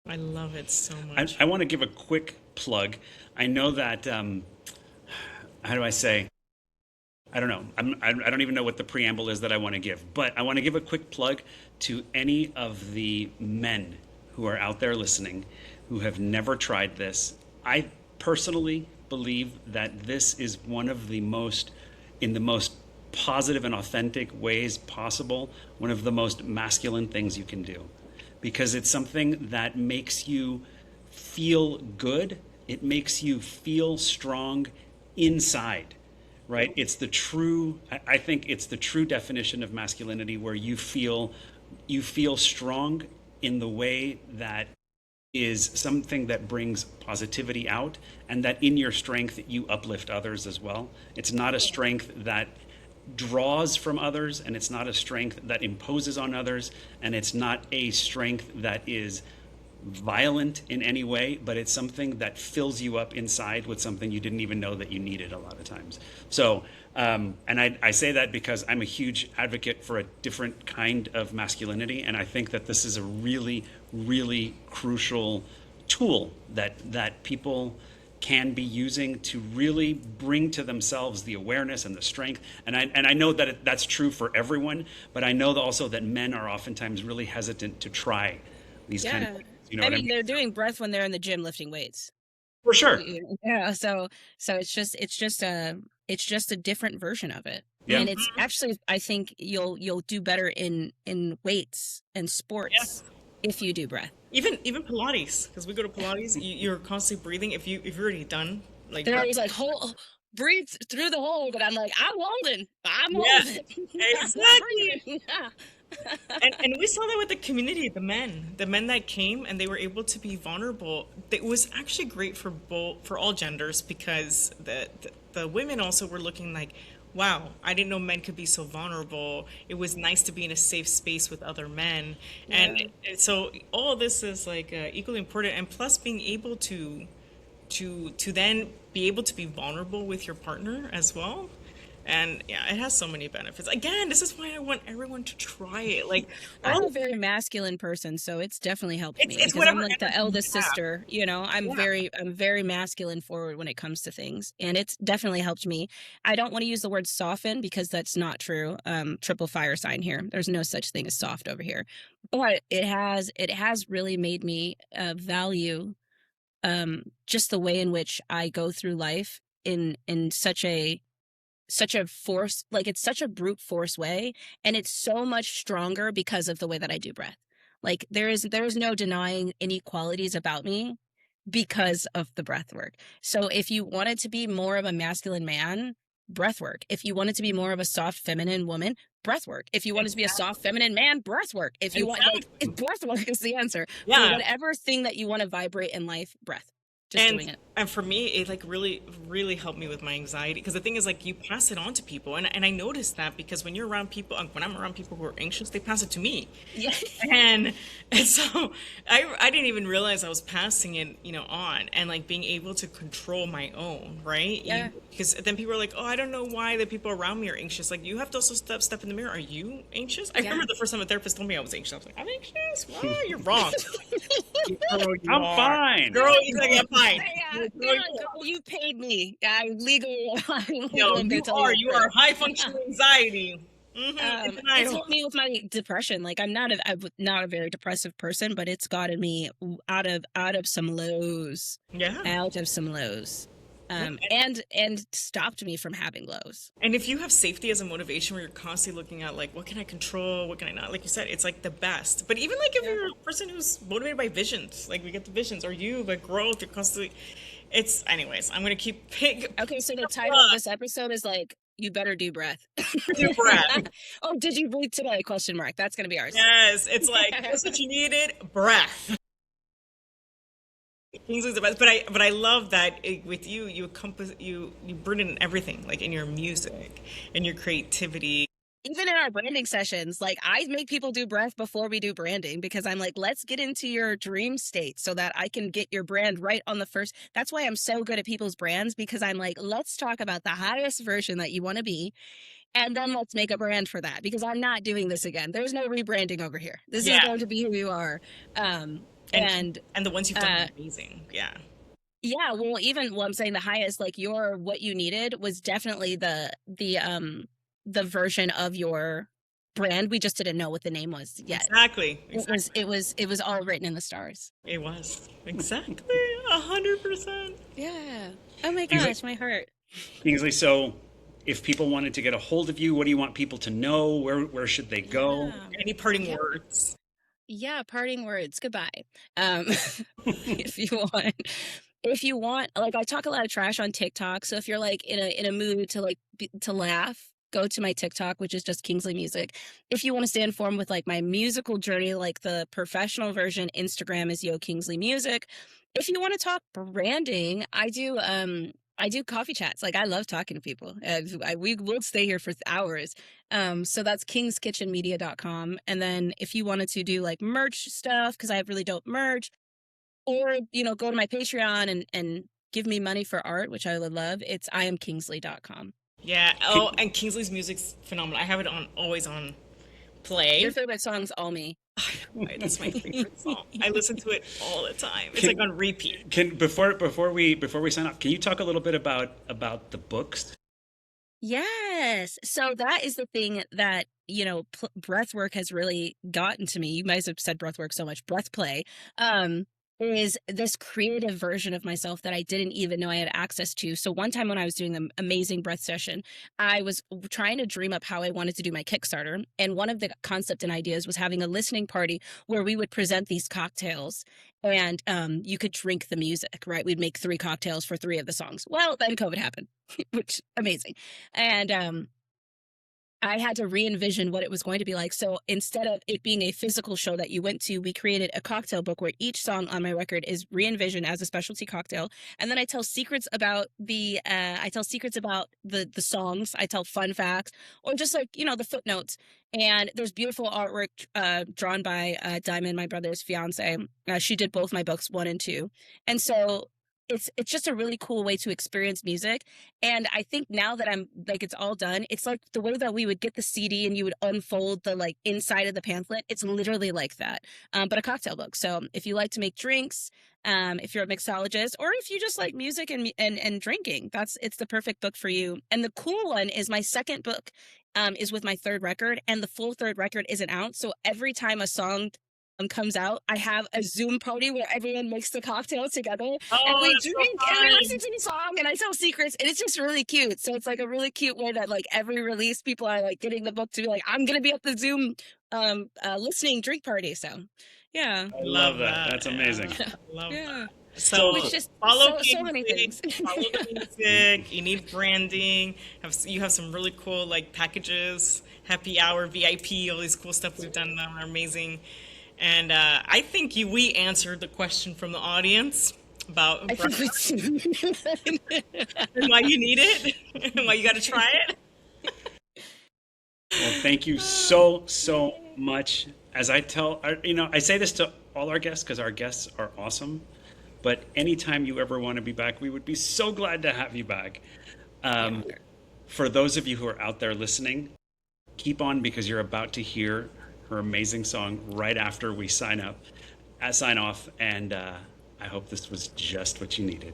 I love it so much. I want to give a quick plug. I know that, how do I say? I don't know. I don't even know what the preamble is that I want to give, but I want to give a quick plug to any of the men who are out there listening who have never tried this. I personally believe that this is one of the most, in the most positive and authentic ways possible, one of the most masculine things you can do, because it's something that makes you feel good. It makes you feel strong inside, right? It's the true, I think it's the true definition of masculinity, where you feel strong in the way that is something that brings positivity out, and that in your strength you uplift others as well. It's not a strength that draws from others, and it's not a strength that imposes on others, and it's not a strength that is violent in any way, but it's something that fills you up inside with something you didn't even know that you needed a lot of times. So, and I say that because I'm a huge advocate for a different kind of masculinity, and I think that this is a really, really crucial tool that people can be using to really bring to themselves the awareness and the strength. And I know that that's true for everyone, but I know also that men are oftentimes really hesitant to try these kind of things. You know I what I mean, mean? they're doing breath when they're in the gym lifting weights. For sure. Yeah, so it's just a different version of it. Yeah. And it's actually, I think you'll do better in weights and sports if you do breath. Even Pilates, because we go to Pilates, you're constantly breathing. If you've already done like They're breath- always like, breathe through the hole, but I'm like, I'm holding. Yeah, Breathing. exactly. Yeah. And we saw that with the community, the men that came and they were able to be vulnerable. It was actually great for all genders, because the women also were looking like, wow, I didn't know men could be so vulnerable. It was nice to be in a safe space with other men, and so all of this is like equally important. And plus, being able to then be able to be vulnerable with your partner as well. And yeah, it has so many benefits. Again, this is why I want everyone to try it. Like, I'm a very masculine person, so it's definitely helped me, it's because I'm whatever like the energy you eldest have. sister, I'm very masculine forward when it comes to things, and it's definitely helped me. I don't want to use the word soften, because that's not true. Triple fire sign here. There's no such thing as soft over here. But it has really made me value just the way in which I go through life in such a force, like it's such a brute force way, and it's so much stronger because of the way that I do breath. Like there is no denying any qualities about me because of the breath work. So if you wanted to be more of a masculine man, breath work. If you wanted to be more of a soft feminine woman, breath work. If you wanted to be a soft feminine man, breath work. If you want, like, breath work is the answer for Yeah. whatever thing that you want to vibrate in life. Breath. Just doing it. And for me, it like really helped me with my anxiety, because the thing is, like, you pass it on to people, and I noticed that, because when you're around people, when I'm around people who are anxious, they pass it to me. Yeah. and so I didn't even realize I was passing it on, and like being able to control my own, right? Yeah. Because then people are like, oh, I don't know why the people around me are anxious. Like, you have to also step in the mirror. Are you anxious? I remember the first time a therapist told me I was anxious. I was like, I'm anxious? Well, you're wrong. Girl, you I'm are. fine. Girl, you're like, I'm fine. Yeah, you paid me. I'm legal. No, you are high functioning anxiety. It's helped me with my depression. Like I'm not a very depressive person, but it's gotten me out of some lows. Yeah. Out of some lows. And stopped me from having lows. And if you have safety as a motivation, where you're constantly looking at like, what can I control, what can I not, like you said, it's like the best. But even like if you're a person who's motivated by visions, like we get the visions, or you by growth, you're constantly, anyways, I'm gonna keep Okay, so the title of this episode is like, you better do breath. do breath. Oh, did you breathe today? ? That's gonna be ours. Yes, it's like, that's what you needed, breath. Kingsley's the best, but I love that with you, you encompass you bring in everything, like in your music and your creativity. Even in our branding sessions, like I make people do breath before we do branding because I'm like, let's get into your dream state so that I can get your brand right on the first. That's why I'm so good at people's brands because I'm like, let's talk about the highest version that you want to be. And then let's make a brand for that because I'm not doing this again. There's no rebranding over here. This is Yeah, going to be who you are. and And and the ones you've done uh, are amazing. Yeah, yeah, well, even well, I'm saying the highest, like your what you needed was definitely the version of your brand. We just didn't know what the name was yet. exactly, It was exactly. it was all written in the stars. It was exactly 100%. Yeah. Oh my Kingsley, gosh, my heart. Kingsley, so if people wanted to get a hold of you, what do you want people to know? Where should they go? Yeah. Any parting Yeah. words? Yeah, parting words. Goodbye. Um, if you want, if you want, like I talk a lot of trash on TikTok. So if you're like in a mood to like to laugh, go to my TikTok, which is just Kingsley Music. If you want to stay informed with like my musical journey, like the professional version, Instagram is Yo Kingsley Music. If you want to talk branding, I do coffee chats. Like I love talking to people. We will stay here for hours. So that's kingskitchenmedia.com. And then if you wanted to do like merch stuff, because I really don't merch, or go to my Patreon and give me money for art, which I would love, it's iamkingsley.com. Yeah. Oh, and Kingsley's music's phenomenal. I have it on always on Your play. favorite song's All Me. Right, that's my favorite song. I listen to it all the time. It's Can, like on repeat. can before we sign off, can you talk a little bit about the books? Yes. So that is the thing that, breathwork has really gotten to me. You guys have said breathwork so much, breath play. Is this creative version of myself that I didn't even know I had access to. So one time when I was doing an amazing breath session, I was trying to dream up how I wanted to do my Kickstarter. And one of the concept and ideas was having a listening party where we would present these cocktails and you could drink the music, right? We'd make 3 cocktails for 3 of the songs. Well, then COVID happened, which amazing. And I had to re-envision what it was going to be like. So instead of it being a physical show that you went to, we created a cocktail book where each song on my record is re-envisioned as a specialty cocktail. And then I tell secrets about the songs. I tell fun facts or just like, the footnotes. And there's beautiful artwork drawn by Diamond, my brother's fiance. She did both my books 1 and 2. And so it's just a really cool way to experience music. And I think now that I'm like, it's all done, it's like the way that we would get the CD and you would unfold the like inside of the pamphlet. It's literally like that, but a cocktail book. So if you like to make drinks, if you're a mixologist, or if you just like music and drinking, it's the perfect book for you. And the cool one is my second book is with my 3rd record, and the full 3rd record isn't out. So every time a song comes out, I have a Zoom party where everyone makes the cocktail together and Oh, we that's so drink and we listen fun. to the song and I tell secrets, and it's just really cute. So it's like a really cute way that like every release people are like getting the book to be like, I'm gonna be at the Zoom listening drink party. So yeah. I love Love that. that. That's Yeah. amazing. Love Yeah. that. So Which just follow so many Kingsley, things. follow the music. You need branding. You have some really cool like packages, happy hour, VIP, all these cool stuff we've done that are amazing. And I think we answered the question from the audience about I think and why you need it and why you got to try it. Well, thank you so much. As I tell, I say this to all our guests because our guests are awesome. But anytime you ever want to be back, we would be so glad to have you back. For those of you who are out there listening, keep on because you're about to hear her amazing song right after we sign off. And I hope this was just what you needed.